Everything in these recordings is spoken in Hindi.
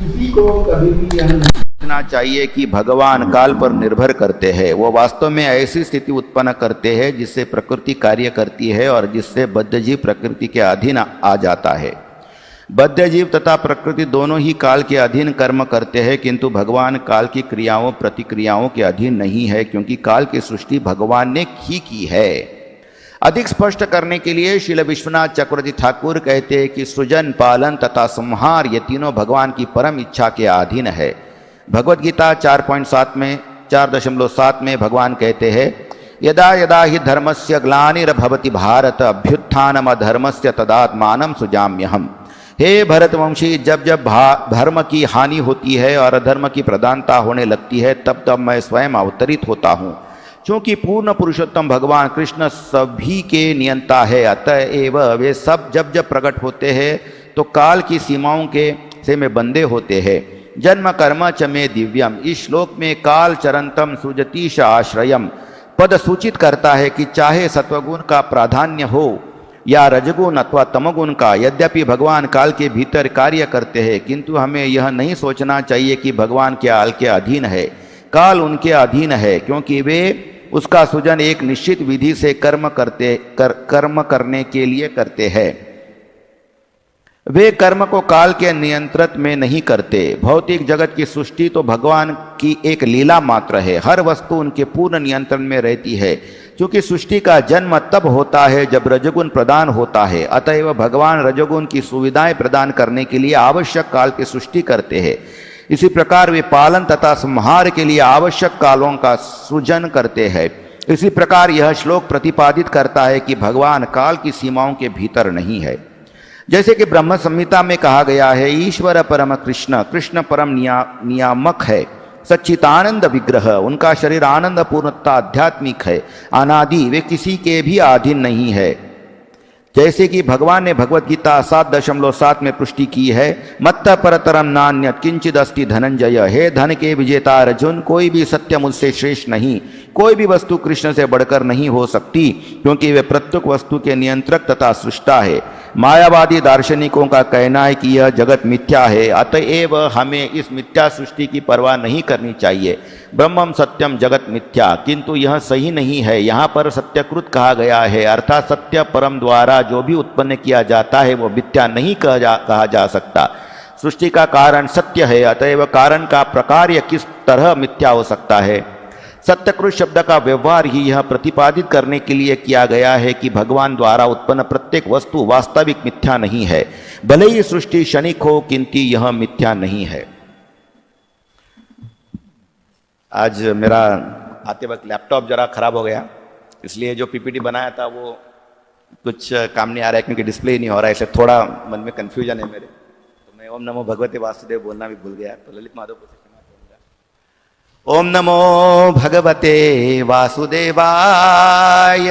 किसी को कभी भी यह नहीं सोचना चाहिए कि भगवान काल पर निर्भर करते हैं। वो वास्तव में ऐसी स्थिति उत्पन्न करते हैं जिससे प्रकृति कार्य करती है और जिससे बद्ध जीव प्रकृति के अधीन आ जाता है। बद्ध जीव तथा प्रकृति दोनों ही काल के अधीन कर्म करते हैं, किंतु भगवान काल की क्रियाओं प्रतिक्रियाओं के अधीन नहीं है, क्योंकि काल की सृष्टि भगवान ने ही की है। अधिक स्पष्ट करने के लिए श्रील विश्वनाथ चक्रवर्ती ठाकुर कहते हैं कि सृजन, पालन तथा संहार ये तीनों भगवान की परम इच्छा के अधीन है। भगवद गीता 4.7 में भगवान कहते हैं, यदा यदा हि धर्मस्य ग्लानिर्भवति भारत अभ्युत्थानम अधर्मस्य तदात्मानं सृजाम्यहम्। हे भरतवंशी, जब जब धर्म की हानि होती है और अधर्म की प्रधानता होने लगती है, तब तब मैं स्वयं अवतरित होता हूँ। क्योंकि पूर्ण पुरुषोत्तम भगवान कृष्ण सभी के नियंता है, अतएव वे सब जब जब प्रकट होते हैं तो काल की सीमाओं के से में बंधे होते हैं। जन्म कर्म च मे दिव्यम, इस श्लोक में काल चरंतम सुजतीश आश्रयम पद सूचित करता है कि चाहे सत्वगुण का प्राधान्य हो या रजगुण अथवा तमगुण का, यद्यपि भगवान काल के भीतर कार्य करते हैं, किंतु हमें यह नहीं सोचना चाहिए कि भगवान काल के अधीन है। काल उनके अधीन है, क्योंकि वे उसका सृजन एक निश्चित विधि से कर्म करने के लिए करते हैं। वे कर्म को काल के नियंत्रण में नहीं करते। भौतिक जगत की सृष्टि तो भगवान की एक लीला मात्र है। हर वस्तु उनके पूर्ण नियंत्रण में रहती है, क्योंकि सृष्टि का जन्म तब होता है जब रजोगुण प्रदान होता है। अतएव भगवान रजोगुण की सुविधाएं प्रदान करने के लिए आवश्यक काल की सृष्टि करते हैं। इसी प्रकार वे पालन तथा संहार के लिए आवश्यक कालों का सृजन करते हैं। इसी प्रकार यह श्लोक प्रतिपादित करता है कि भगवान काल की सीमाओं के भीतर नहीं है। जैसे कि ब्रह्म संहिता में कहा गया है, ईश्वर परम कृष्ण, कृष्ण परम नियामक है, सच्चिदानंद विग्रह, उनका शरीर आनंद पूर्णता आध्यात्मिक है, अनादि, वे किसी के भी अधीन नहीं है। जैसे कि भगवान ने भगवद गीता 7.7 में पुष्टि की है, मत्त परतरम नान्यत किंचिद अस्ति धनंजय, हे धन के विजेता अर्जुन, कोई भी सत्य मुझसे श्रेष्ठ नहीं, कोई भी वस्तु कृष्ण से बढ़कर नहीं हो सकती, क्योंकि वे प्रत्येक वस्तु के नियंत्रक तथा सृष्टा है। मायावादी दार्शनिकों का कहना है कि यह जगत मिथ्या है, अतएव हमें इस मिथ्या सृष्टि की परवाह नहीं करनी चाहिए। ब्रह्मम सत्यम जगत मिथ्या, किंतु यह सही नहीं है। यहाँ पर सत्यकृत कहा गया है, अर्थात सत्य परम द्वारा जो भी उत्पन्न किया जाता है वो मिथ्या नहीं कहा जा सकता। सृष्टि का कारण सत्य है, अतएव कारण का प्रकार्य किस तरह मिथ्या हो सकता है। सत्यकृत शब्द का व्यवहार ही यह प्रतिपादित करने के लिए किया गया है कि भगवान द्वारा उत्पन्न प्रत्येक वस्तु वास्तविक मिथ्या नहीं है। भले ही सृष्टि क्षणिक हो, किंतु यह मिथ्या नहीं है। आज मेरा आते वक्त लैपटॉप जरा खराब हो गया, इसलिए जो पीपीटी बनाया था वो कुछ काम नहीं आ रहा है, क्योंकि डिस्प्ले नहीं हो रहा है, इसलिए थोड़ा मन में कन्फ्यूजन है मेरे। तो मैं ओम नमो भगवते वासुदेव बोलना भी भूल गया, तो ललित माधव को ओम नमो भगवते वासुदेवाय,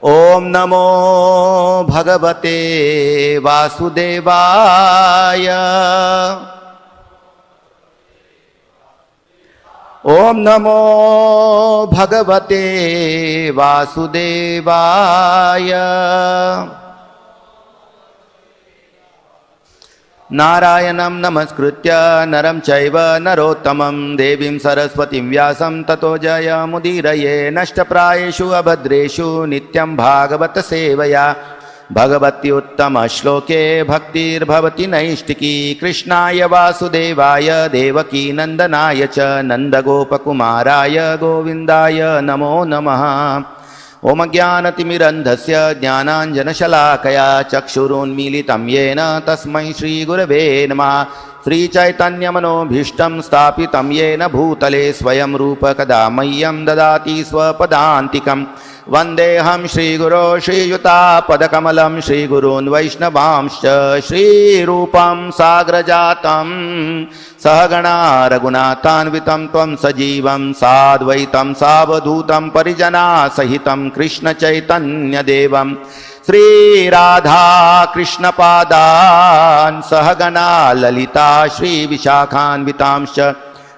ओम नमो भगवते वासुदेवाय, ओम नमो भगवते वासुदेवाय। नारायणं नमस्कृत्य नरं चैव नरोत्तमं देवीं सरस्वतीं व्यासं ततो जयमुदीरये। नष्टप्रायेषु अभद्रेषु नित्यं भागवत सेवया, भगवति उत्तम श्लोके भक्तिर्भवति नैष्टिकी। कृष्णाय वासुदेवाय देवकी नंदनाय च नंदगोपकुमाराय गोविंदाय नमो नमः। ओम ज्ञानतिमिरन्धस्य ज्ञानाञ्जनशलाकया चक्षुरुन्मीलितं येन तस्मै श्रीगुरवे नमः। श्रीचैतन्यमनोभीष्टं स्थापितं येन भूतले स्वयं रूप कदा मह्यं ददाति स्वपदान्तिकम्। वन्देऽहं श्रीगुरो श्रीयुतापदकमलं श्रीगुरून् वैष्णवांश्च श्रीरूपं साग्रजातं सहगणा रघुनाथान्वितं त्वं सजीवं साद्वैतं सावधूतं परिजनासहितं कृष्णचैतन्यदेवं श्रीराधा कृष्णपादान् सहगणा ललिता श्रीविशाखान्वितांश्च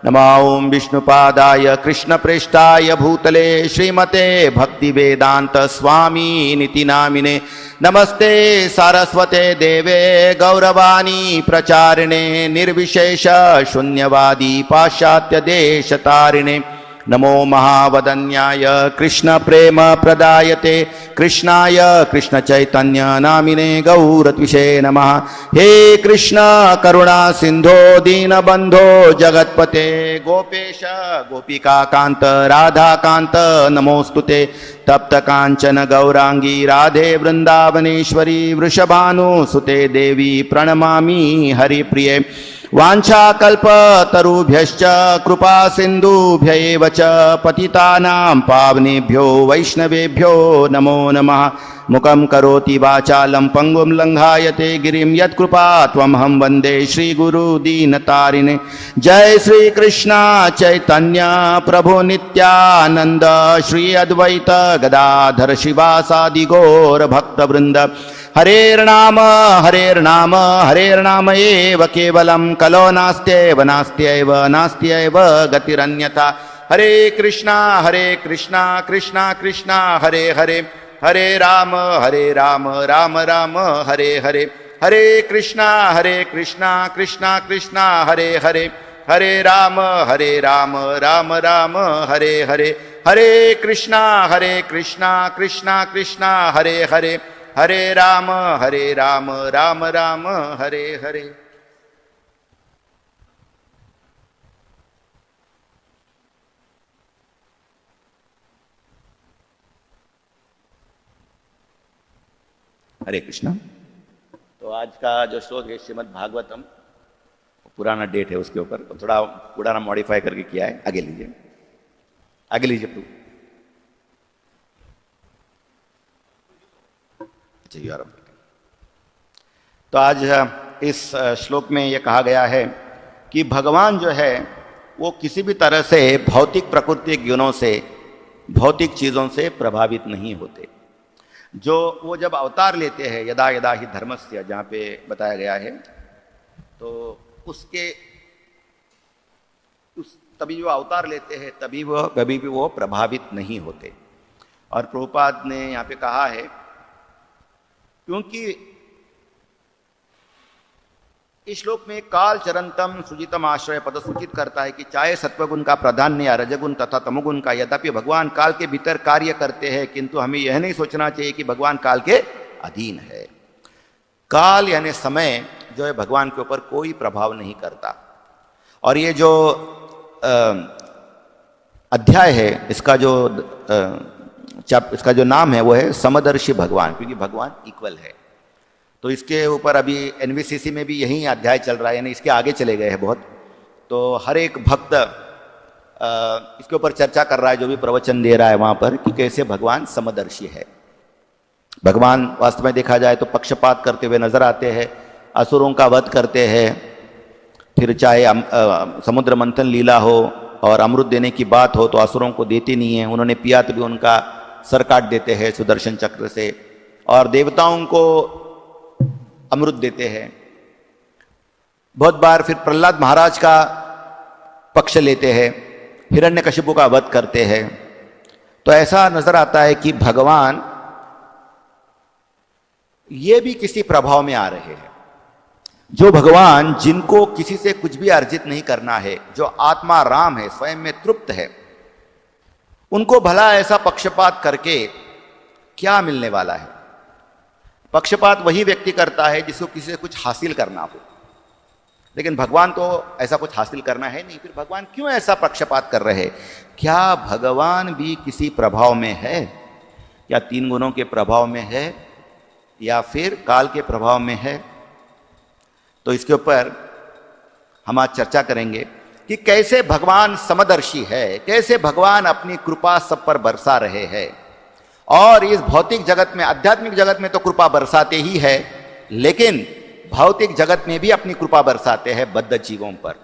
नमो ओं विष्णुपादाय कृष्णप्रेष्ठाय भूतले श्रीमते भक्तिवेदांत स्वामी निति नामिने नमस्ते सारस्वते देवे गौरवाणी प्रचारिणे निर्विशेष शून्यवादी पाश्चात्य देशतारिणे नमो महावदन्याय कृष्ण प्रेम प्रदायते कृष्णाय कृष्ण चैतन्य नामिने गौरत्विषे नमः। हे कृष्ण करुणा सिंधो दीनबंधो जगत्पते गोपेश गोपिका कांत राधा कांत नमोस्तुते तप्त कांचन गौरांगी राधे वृंदावनेश्वरी वृषभानुसुते देवी प्रणमामि हरिप्रिये वाञ्छाकल्प तरुभ्यश्च कृपा सिन्धुभ्यैव च पतितानां पावनेभ्यो वैष्णवेभ्यो नमो नमः। मुखं करोति वाचालं पंगुं लंघायते गिरिं यत्कृपा त्वमहं वन्दे श्रीगुरुदीनतारिणे। जय श्री कृष्ण चैतन्य प्रभु नित्यानंद श्री अद्वैत गदाधर शिवासादि गौर भक्तवृंद। हरेर्नाम हरेर्नाम हरेर्नाम एव केवलं कलो नास्त्येव नास्त्येव नास्त्येव गतिरन्यथा। हरे कृष्णा कृष्णा कृष्णा हरे हरे हरे राम राम राम हरे हरे। हरे कृष्णा कृष्णा कृष्णा हरे हरे हरे राम राम राम हरे हरे। हरे कृष्णा कृष्णा कृष्णा हरे हरे हरे राम राम राम हरे हरे। हरे कृष्णा। तो आज का जो श्लोक है श्रीमद् भागवतम, पुराना डेट है उसके ऊपर थोड़ा पुराना मॉडिफाई करके किया है। आगे लीजिए प्रभु। तो आज इस श्लोक में यह कहा गया है कि भगवान जो है वो किसी भी तरह से भौतिक प्रकृति गुणों से भौतिक चीज़ों से प्रभावित नहीं होते। जो वो जब अवतार लेते हैं यदा यदा ही धर्मस्य, जहाँ पे बताया गया है, तो तभी जो अवतार लेते हैं तभी वो कभी भी वो प्रभावित नहीं होते। और प्रभुपाद ने यहाँ पे कहा है क्योंकि इस श्लोक में काल चरंतम सुजितम आश्रय पद सूचित करता है कि चाहे सत्वगुण का प्राधान्य या रजगुण तथा तमोगुण का, यद्यपि भगवान काल के भीतर कार्य करते हैं, किंतु हमें यह नहीं सोचना चाहिए कि भगवान काल के अधीन है। काल यानी समय जो है भगवान के ऊपर कोई प्रभाव नहीं करता। और ये जो अध्याय है इसका जो नाम है वो है समदर्शी भगवान, क्योंकि भगवान इक्वल है। तो इसके ऊपर अभी एनवीसीसी में भी यही अध्याय चल रहा है, यानी इसके आगे चले गए हैं बहुत। तो हर एक भक्त इसके ऊपर चर्चा कर रहा है, जो भी प्रवचन दे रहा है वहाँ पर, कि कैसे भगवान समदर्शी है। भगवान वास्तव में देखा जाए तो पक्षपात करते हुए नजर आते हैं, असुरों का वध करते हैं, फिर चाहे समुद्र मंथन लीला हो और अमृत देने की बात हो तो असुरों को देते नहीं है, उन्होंने पिया तो भी उनका सर काट देते हैं सुदर्शन चक्र से, और देवताओं को अमृत देते हैं। बहुत बार फिर प्रहलाद महाराज का पक्ष लेते हैं, हिरण्यकशिपु का वध करते हैं। तो ऐसा नजर आता है कि भगवान ये भी किसी प्रभाव में आ रहे हैं। जो भगवान जिनको किसी से कुछ भी अर्जित नहीं करना है, जो आत्मा राम है, स्वयं में तृप्त है, उनको भला ऐसा पक्षपात करके क्या मिलने वाला है। पक्षपात वही व्यक्ति करता है जिसको किसी से कुछ हासिल करना हो, लेकिन भगवान तो ऐसा कुछ हासिल करना है नहीं, फिर भगवान क्यों ऐसा पक्षपात कर रहे हैं। क्या भगवान भी किसी प्रभाव में है, या तीन गुणों के प्रभाव में है, या फिर काल के प्रभाव में है। तो इसके ऊपर हम आज चर्चा करेंगे कि कैसे भगवान समदर्शी है, कैसे भगवान अपनी कृपा सब पर बरसा रहे हैं। और इस भौतिक जगत में, आध्यात्मिक जगत में तो कृपा बरसाते ही है, लेकिन भौतिक जगत में भी अपनी कृपा बरसाते हैं बद्ध जीवों पर।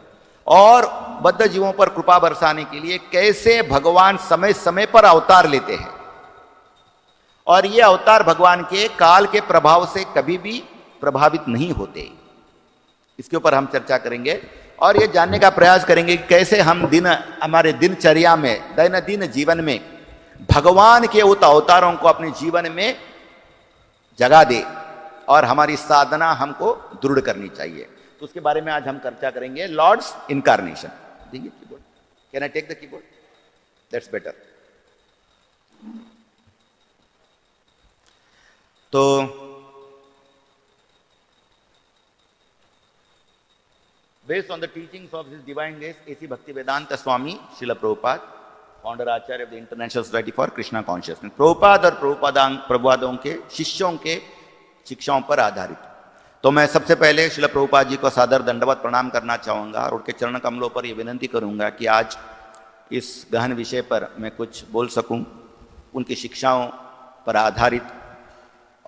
और बद्ध जीवों पर कृपा बरसाने के लिए कैसे भगवान समय समय पर अवतार लेते हैं, और ये अवतार भगवान के काल के प्रभाव से कभी भी प्रभावित नहीं होते। इसके ऊपर हम चर्चा करेंगे और ये जानने का प्रयास करेंगे कि कैसे हम हमारे दिनचर्या में, दैनंदिन जीवन में भगवान के उत अवतारों को अपने जीवन में जगा दे और हमारी साधना हमको दृढ़ करनी चाहिए। तो उसके बारे में आज हम चर्चा करेंगे, लॉर्ड्स इनकारनेशन। देखिए keyboard, can I take the keyboard, that's better. तो based on the teachings of his divine grace A.C. Bhaktivedanta Swami Srila Prabhupada, founder Acharya of the International Society for Krishna Consciousness, Prabhupada और प्रभुपादों के शिष्यों के शिक्षाओं पर आधारित। तो मैं सबसे पहले श्रील प्रभुपाद जी को सादर दंडवत प्रणाम करना चाहूँगा और उनके चरण कमलों पर ये विनंती करूँगा कि आज इस गहन विषय पर मैं कुछ बोल सकूँ, उनकी शिक्षाओं पर आधारित,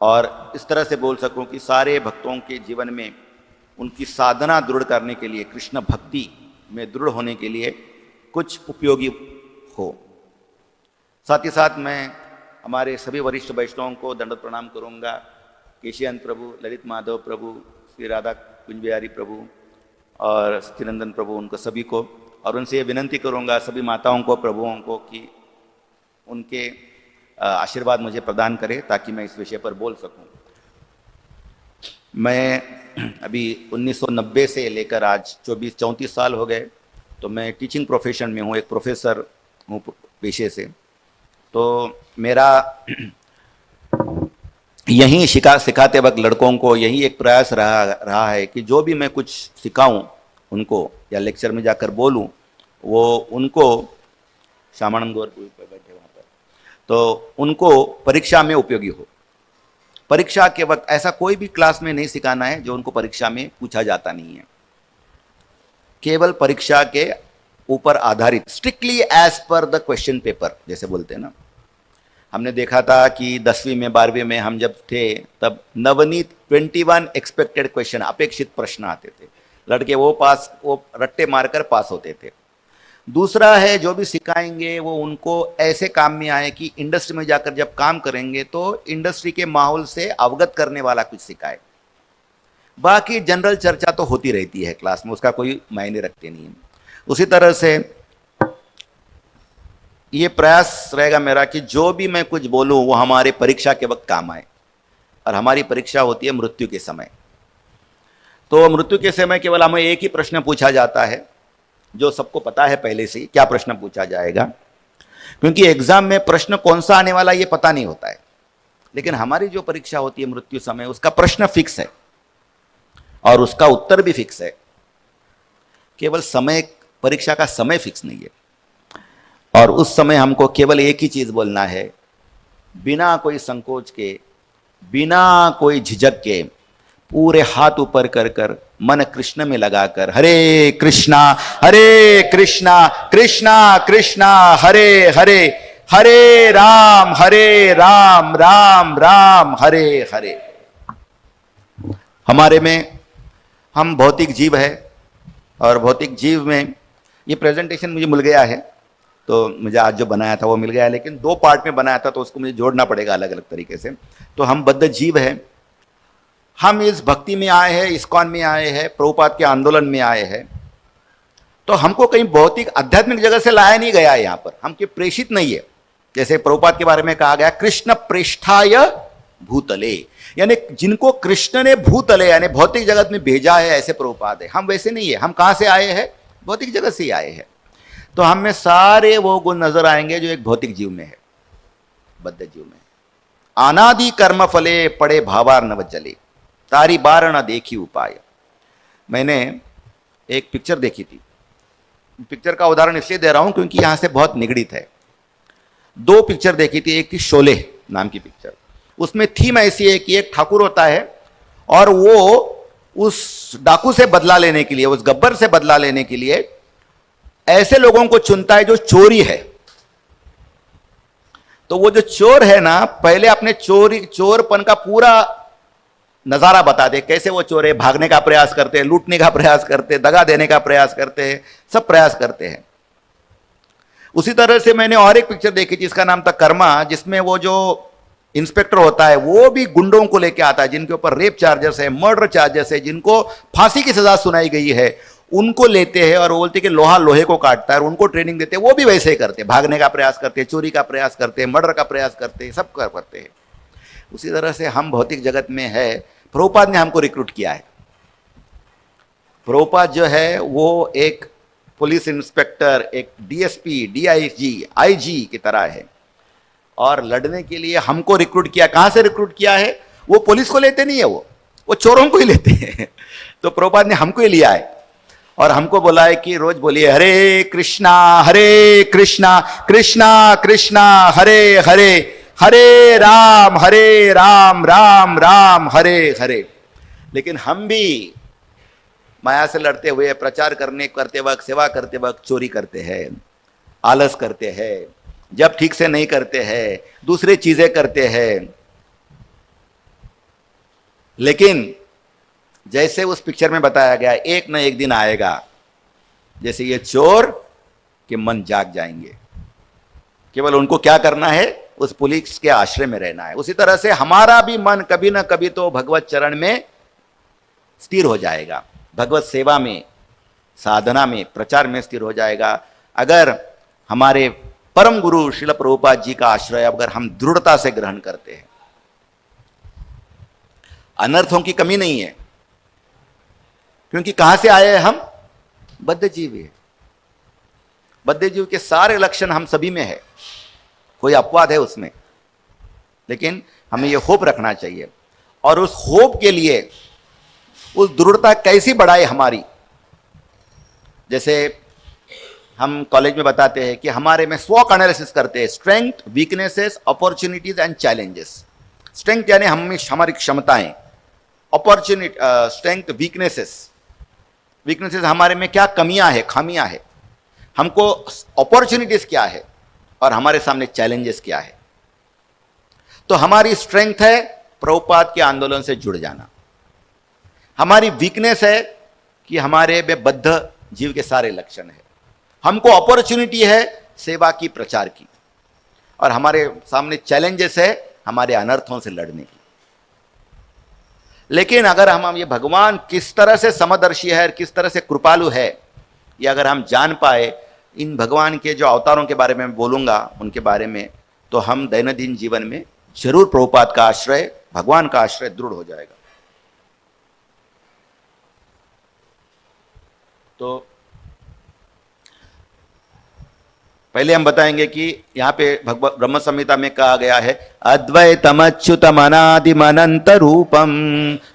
और इस तरह से बोल सकूँ कि सारे भक्तों के जीवन में उनकी साधना दृढ़ करने के लिए, कृष्ण भक्ति में दृढ़ होने के लिए कुछ उपयोगी हो। साथ ही साथ मैं हमारे सभी वरिष्ठ वैष्णवों को दंडवत प्रणाम करूंगा, केशवंत प्रभु, ललित माधव प्रभु, श्री राधा कुंज बिहारी प्रभु और सत्यनंदन प्रभु, उनको सभी को, और उनसे ये विनंती करूंगा सभी माताओं को, प्रभुओं को, कि उनके आशीर्वाद मुझे प्रदान करें ताकि मैं इस विषय पर बोल सकूं। मैं अभी 1990 से लेकर आज 34 साल हो गए, तो मैं टीचिंग प्रोफेशन में हूँ, एक प्रोफेसर हूँ पेशे से। तो मेरा यही सिखाते वक्त लड़कों को यही एक प्रयास रहा है कि जो भी मैं कुछ सिखाऊं उनको या लेक्चर में जाकर बोलूं, वो उनको, श्यामानंद गौर बैठे वहाँ पर, तो उनको परीक्षा में उपयोगी हो। परीक्षा के वक्त ऐसा कोई भी क्लास में नहीं सिखाना है जो उनको परीक्षा में पूछा जाता नहीं है, केवल परीक्षा के ऊपर आधारित, strictly as per the question paper जैसे बोलते हैं ना। हमने देखा था कि 10वीं में 12वीं में हम जब थे तब नवनीत 21 एक्सपेक्टेड क्वेश्चन, अपेक्षित प्रश्न आते थे, लड़के वो रट्टे मारकर पास होते थे। दूसरा है जो भी सिखाएंगे वो उनको ऐसे काम में आए कि इंडस्ट्री में जाकर जब काम करेंगे तो इंडस्ट्री के माहौल से अवगत करने वाला कुछ सिखाए। बाकी जनरल चर्चा तो होती रहती है क्लास में, उसका कोई मायने रखते नहीं है। उसी तरह से ये प्रयास रहेगा मेरा कि जो भी मैं कुछ बोलूं वो हमारे परीक्षा के वक्त काम आए, और हमारी परीक्षा होती है मृत्यु के समय। तो मृत्यु के समय केवल हमें एक ही प्रश्न पूछा जाता है जो सबको पता है पहले से ही, क्या प्रश्न पूछा जाएगा, क्योंकि एग्जाम में प्रश्न कौन सा आने वाला ये पता नहीं होता है। लेकिन हमारी जो परीक्षा होती है मृत्यु समय, उसका प्रश्न फिक्स है और उसका उत्तर भी फिक्स है, केवल समय, परीक्षा का समय फिक्स नहीं है। और उस समय हमको केवल एक ही चीज बोलना है, बिना कोई संकोच के, बिना कोई झिझक के, पूरे हाथ ऊपर कर कर मन कृष्ण में लगाकर हरे कृष्णा कृष्णा कृष्णा हरे हरे, हरे राम राम राम हरे हरे। हमारे में हम भौतिक जीव है और भौतिक जीव में ये प्रेजेंटेशन मुझे मिल गया है, तो मुझे आज जो बनाया था वो मिल गया है, लेकिन 2 पार्ट में बनाया था तो उसको मुझे जोड़ना पड़ेगा अलग अलग तरीके से। तो हम बद्ध जीव है, हम इस भक्ति में आए हैं, इस्कॉन में आए हैं, प्रभुपाद के आंदोलन में आए हैं, तो हमको कहीं भौतिक आध्यात्मिक जगह से लाया नहीं गया है। यहाँ पर हम के प्रेषित नहीं है। जैसे प्रभुपाद के बारे में कहा गया, कृष्ण प्रेष्ठाय भूतले, यानी जिनको कृष्ण ने भूतले यानी भौतिक जगत में भेजा है, ऐसे प्रभुपाद है। हम वैसे नहीं है, हम कहां से आए हैं, भौतिक जगत से ही आए हैं। तो हम में सारे वो गुण नजर आएंगे जो एक भौतिक जीव में है, बद्ध जीव में। अनादि कर्म फले पड़े भावार नव जले, तारी बार न देखी उपाय। मैंने एक पिक्चर देखी थी, पिक्चर का उदाहरण इसलिए दे रहा हूं क्योंकि यहां से बहुत निगड़ित है। 2 पिक्चर देखी थी, एक थी शोले नाम की पिक्चर, उसमें थीम ऐसी है कि एक ठाकुर होता है और वो उस डाकू से बदला लेने के लिए, उस गब्बर से बदला लेने के लिए ऐसे लोगों को चुनता है जो चोरी है। तो वो जो चोर है ना, पहले अपने चोरपन का पूरा नजारा बता दे, कैसे वो चोर है, भागने का प्रयास करते हैं, लूटने का प्रयास करते हैं, दगा देने का प्रयास करते हैं, सब प्रयास करते हैं। उसी तरह से मैंने और एक पिक्चर देखी थी, जिसका नाम था कर्मा, जिसमें वो जो इंस्पेक्टर होता है वो भी गुंडों को लेके आता है जिनके ऊपर रेप चार्जेस है, मर्डर चार्जेस है, जिनको फांसी की सजा सुनाई गई है। उनको लेते हैं और वो बोलते कि लोहा लोहे को काटता है, और उनको ट्रेनिंग देते हैं, वो भी वैसे ही करते हैं, भागने का प्रयास करते हैं, चोरी का प्रयास करते हैं, मर्डर का प्रयास करते हैं, सब करते हैं। उसी तरह से हम भौतिक जगत में है, प्रभुपाद ने हमको रिक्रूट किया है। प्रभुपाद जो है वो एक पुलिस इंस्पेक्टर, एक डीएसपी, डीआईजी, आईजी की तरह है, और लड़ने के लिए हमको रिक्रूट किया। कहां से रिक्रूट किया है? वो पुलिस को लेते नहीं है, वो चोरों को ही लेते हैं। तो प्रभुपाद ने हमको ही लिया है और हमको बोला है कि रोज बोलिए हरे कृष्णा कृष्णा कृष्णा हरे हरे, हरे राम राम राम हरे हरे। लेकिन हम भी माया से लड़ते हुए प्रचार करते वक्त, सेवा करते वक्त चोरी करते हैं, आलस करते हैं, जब ठीक से नहीं करते हैं, दूसरी चीजें करते हैं। लेकिन जैसे उस पिक्चर में बताया गया, एक न एक दिन आएगा जैसे ये चोर के मन जाग जाएंगे, केवल उनको क्या करना है? उस पुलिस के आश्रय में रहना है। उसी तरह से हमारा भी मन कभी ना कभी तो भगवत चरण में स्थिर हो जाएगा, भगवत सेवा में, साधना में, प्रचार में स्थिर हो जाएगा, अगर हमारे परम गुरु श्रील प्रभुपाद जी का आश्रय अगर हम दृढ़ता से ग्रहण करते हैं। अनर्थों की कमी नहीं है, क्योंकि कहां से आए हैं हम? बद्ध जीव है। बद्ध जीव के सारे लक्षण हम सभी में है, कोई अपवाद है उसमें, लेकिन हमें यह होप रखना चाहिए। और उस होप के लिए उस दृढ़ता कैसी बढ़ाए हमारी, जैसे हम कॉलेज में बताते हैं कि हमारे में स्वॉट एनालिसिस करते हैं, strength, weaknesses, opportunities and challenges. Strength यानी हमारी क्षमताएं, अपॉर्चुनिटी, स्ट्रेंथ, वीकनेसेस हमारे में क्या कमियां है, खामियां है, हमको अपॉर्चुनिटीज क्या है और हमारे सामने चैलेंजेस क्या है। तो हमारी स्ट्रेंथ है प्रभुपाद के आंदोलन से जुड़ जाना, हमारी वीकनेस है कि हमारे में बद्ध जीव के सारे लक्षण है, हमको अपॉर्चुनिटी है सेवा की, प्रचार की, और हमारे सामने चैलेंजेस है हमारे अनर्थों से लड़ने की। लेकिन अगर हम ये भगवान किस तरह से समदर्शी है, किस तरह से कृपालु है, ये अगर हम जान पाए, इन भगवान के जो अवतारों के बारे में बोलूंगा उनके बारे में, तो हम दैनंदिन जीवन में जरूर प्रभुपाद का आश्रय, भगवान का आश्रय दृढ़ हो जाएगा। तो पहले हम बताएंगे कि यहां पे ब्रह्म संहिता में कहा गया है, अद्वैतम अच्युतम अनादिम अनंत रूपम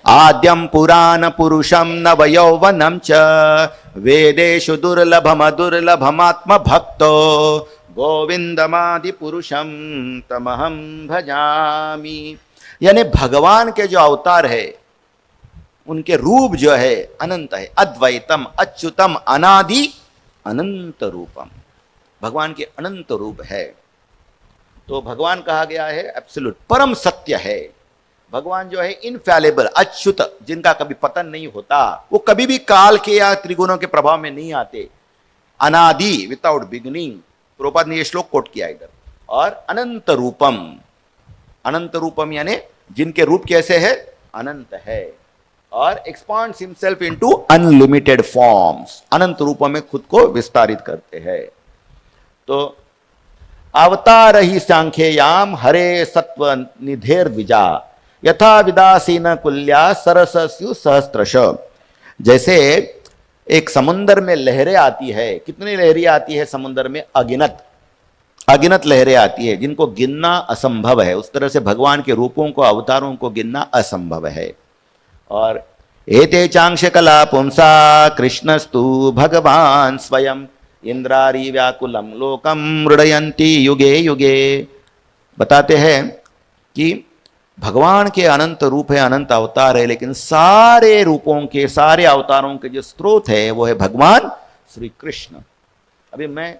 आद्यम पुराण पुरुषम नव यौवनम च वेदेषु दुर्लभम दुर्लभमात्म भक्तो गोविंदमादि पुरुषम तमहम भजामि। यानी भगवान के जो अवतार है उनके रूप जो है अनंत है, अद्वैतम अच्युतम अनादि अनंत रूपम, भगवान के अनंत रूप है। तो भगवान कहा गया है एब्सोल्यूट, परम सत्य है। भगवान जो है इनफैलेबल, अच्युत, जिनका कभी पतन नहीं होता, वो कभी भी काल के या त्रिगुणों के प्रभाव में नहीं आते, अनादि, विदाउट बिगिनिंग। प्रभुपाद ने ये श्लोक कोट किया इधर। और अनंत रूपम, अनंत रूपम यानी जिनके रूप कैसे है? अनंत है, और expands himself into unlimited forms, अनंत रूपों में खुद को विस्तारित करते हैं। तो अवतार ही सांख्ययाम हरे सत्व निधेर द्विजा यथा विदासीन कुल्या सरसस्यु सहस्त्रश। जैसे एक समुद्र में लहरें आती है, कितनी लहरें आती है समुद्र में? अगिनत, अगिनत लहरें आती है, जिनको गिनना असंभव है। उस तरह से भगवान के रूपों को, अवतारों को गिनना असंभव है। और एते चांश कला पुंसा कृष्णस्तु भगवान स्वयं इंद्रारी व्याकुलम लोकम मृडयंती युगे युगे। बताते हैं कि भगवान के अनंत रूप है, अनंत अवतार है, लेकिन सारे रूपों के, सारे अवतारों के जो स्रोत है वो है भगवान श्री कृष्ण। अभी मैं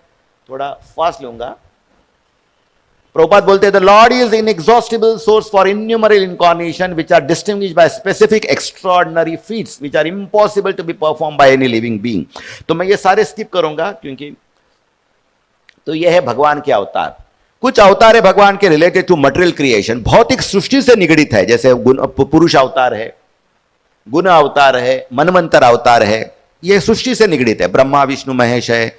थोड़ा फास्ट लूंगा। प्रभुपाद बोलते हैं, the lord is inexhaustible source for innumerable incarnation which are distinguished by specific extraordinary feats which are impossible to be perform by any living being. तो मैं ये सारे स्किप करूंगा, क्योंकि तो ये है भगवान के अवतार। कुछ अवतार है भगवान के रिलेटेड टू मटेरियल क्रिएशन, भौतिक सृष्टि से निगड़ित है, जैसे पुरुष अवतार है, गुण अवतार है, मनवंतर अवतार है, ये सृष्टि से निगड़ित है। ब्रह्मा विष्णु महेश है,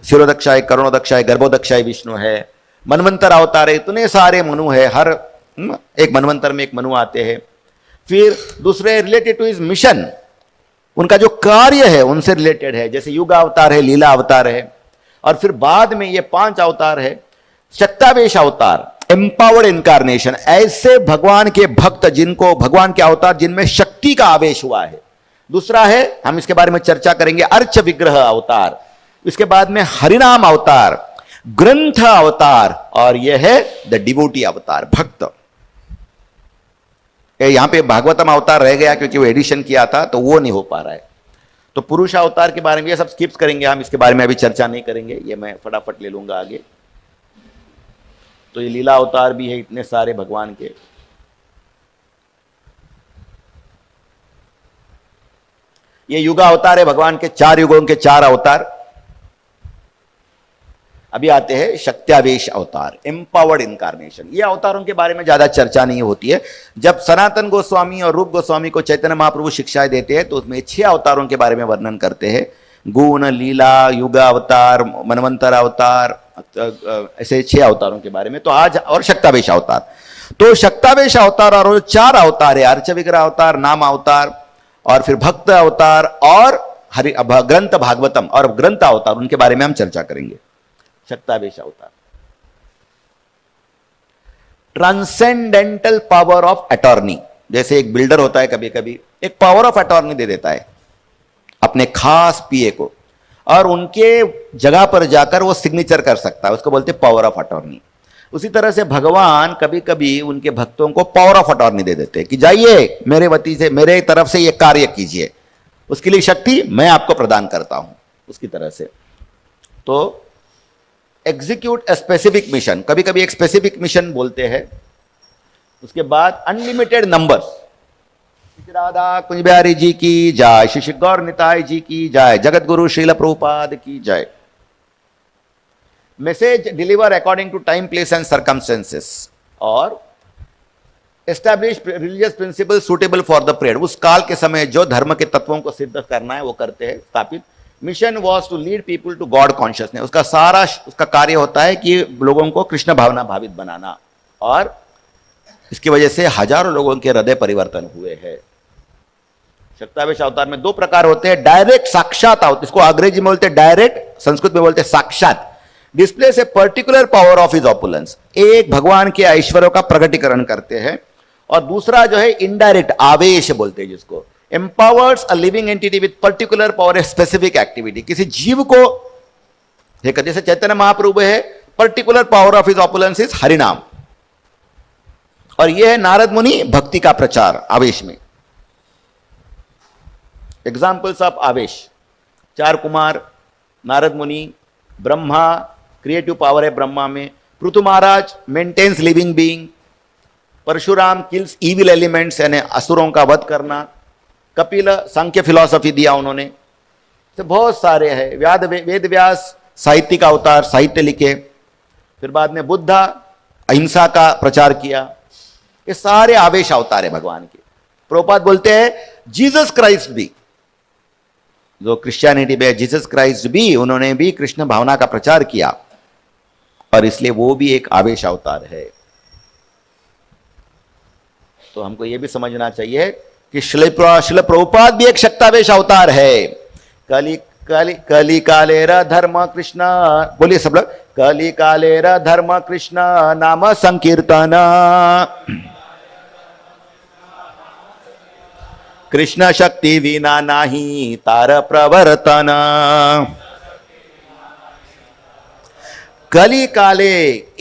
शिरोदक्षाय करुणोदक्षाय गर्भोदक्षाय विष्णु है, मनवंतर अवतार है, इतने सारे मनु है, हर एक मनवंतर में एक मनु आते हैं। फिर दूसरे रिलेटेड टू इज मिशन, उनका जो कार्य है उनसे रिलेटेड है, जैसे युग अवतार है, लीला अवतार है, और फिर बाद में ये 5 अवतार है। शक्तावेश अवतार, एम्पावर्ड इनकारनेशन, ऐसे भगवान के भक्त जिनको भगवान के अवतार जिनमें शक्ति का आवेश हुआ है। दूसरा है, हम इसके बारे में चर्चा करेंगे, अर्च विग्रह अवतार। इसके बाद में हरिनाम अवतार, ग्रंथ अवतार, और यह है द डिवोटी अवतार, भक्त। यहां पे भागवतम अवतार रह गया क्योंकि वो एडिशन किया था, तो वो नहीं हो पा रहा है। तो पुरुष अवतार के बारे में ये सब स्किप्स करेंगे, हम इसके बारे में अभी चर्चा नहीं करेंगे, ये मैं फटाफट ले लूंगा आगे। तो ये लीला अवतार भी है, इतने सारे भगवान के। ये युग अवतार है, भगवान के 4 युगों के 4 अवतार। अभी आते हैं शक्त्यावेश अवतार, एम्पावर्ड इनकारनेशन। ये अवतारों के बारे में ज्यादा चर्चा नहीं होती है। जब सनातन गोस्वामी और रूप गोस्वामी को चैतन्य महाप्रभु शिक्षाएं देते हैं तो उसमें 6 अवतारों के बारे में वर्णन करते हैं, गुण, लीला, युग अवतार, मनवंतर अवतार, ऐसे 6 अवतारों के बारे में। तो आज, और शक्तावेश अवतार, तो शक्तावेश अवतार और 4 अवतार है, अर्च विग्रह अवतार, नाम अवतार, और फिर भक्त अवतार, और ग्रंथ भागवतम और ग्रंथ अवतार, उनके बारे में हम चर्चा करेंगे। शक्तावेश अवतार, ट्रांसेंडेंटल पावर ऑफ अटॉर्नी। जैसे एक बिल्डर होता है, कभी कभी एक पावर ऑफ अटॉर्नी दे देता है अपने खास पीए को, और उनके जगह पर जाकर वो सिग्नेचर कर सकता है, उसको बोलते हैं पावर ऑफ अटॉर्नी। उसी तरह से भगवान कभी कभी उनके भक्तों को पावर ऑफ अटॉर्नी दे देते हैं कि जाइए मेरे वती से, मेरे तरफ से ये कार्य कीजिए, उसके लिए शक्ति मैं आपको प्रदान करता हूं, उसकी तरह से। तो एग्जीक्यूट ए स्पेसिफिक मिशन, कभी कभी एक स्पेसिफिक मिशन बोलते हैं। उसके बाद अनलिमिटेड नंबर्स। राधा कुंज बिहारी जी की जय, श्री गौर निताय जी की जय, जगत गुरु श्रील प्रभुपाद की जय। Message deliver according to time, place and circumstances, और establish religious principle suitable for the period. उस काल के समय जो धर्म के तत्वों को सिद्ध करना है वो करते हैं, स्थापित। Mission was to lead people to god consciousness, उसका सारा उसका कार्य होता है कि लोगों को कृष्ण भावना भावित बनाना, और इसकी वजह से हजारों लोगों के हृदय परिवर्तन हुए हैं। शक्तावेश अवतार में 2 प्रकार होते हैं, डायरेक्ट साक्षात अवतार, इसको अंग्रेजी में बोलते हैं डायरेक्ट, संस्कृत में बोलते हैं साक्षात। Displace a particular power of his opulence, एक भगवान के ऐश्वर्यों का प्रकटीकरण करते हैं। और दूसरा जो है इनडायरेक्ट, आवेश बोलते हैं जिसको, empowers a living entity with particular power, a specific activity। किसी जीव को, जैसे चैतन्य महाप्रभु है, particular power of his opulence is हरिनाम, और यह है नारद मुनि, भक्ति का प्रचार आवेश में। एग्जाम्पल्स ऑफ आवेश, 4 कुमार, नारद मुनि, ब्रह्मा, क्रिएटिव पावर है ब्रह्मा में, Prithu Maharaj maintains living being, Parashuram kills evil elements, यानी असुरों का वध करना, कपिल सांख्य फिलॉसफी दिया उन्होंने, तो बहुत सारे हैं। वेद व्यास साहित्यिक अवतार, साहित्य लिखे। फिर बाद में बुद्धा अहिंसा का प्रचार किया। ये सारे आवेश अवतार है भगवान के। प्रभुपाद बोलते हैं जीसस क्राइस्ट भी, जो क्रिश्चियनिटी में जीसस क्राइस्ट भी, उन्होंने भी कृष्ण भावना का प्रचार किया, और इसलिए वो भी एक आवेश अवतार है। तो हमको ये भी समझना चाहिए कि शिल प्रभुपाद भी एक शक्तावेश अवतार है। कली कालेर धर्म कृष्ण, बोलिए सब लोग, कली कालेर धर्म कृष्ण नाम संकीर्तन, कृष्ण शक्ति विना नाही तार प्रवर्तन। कली काले,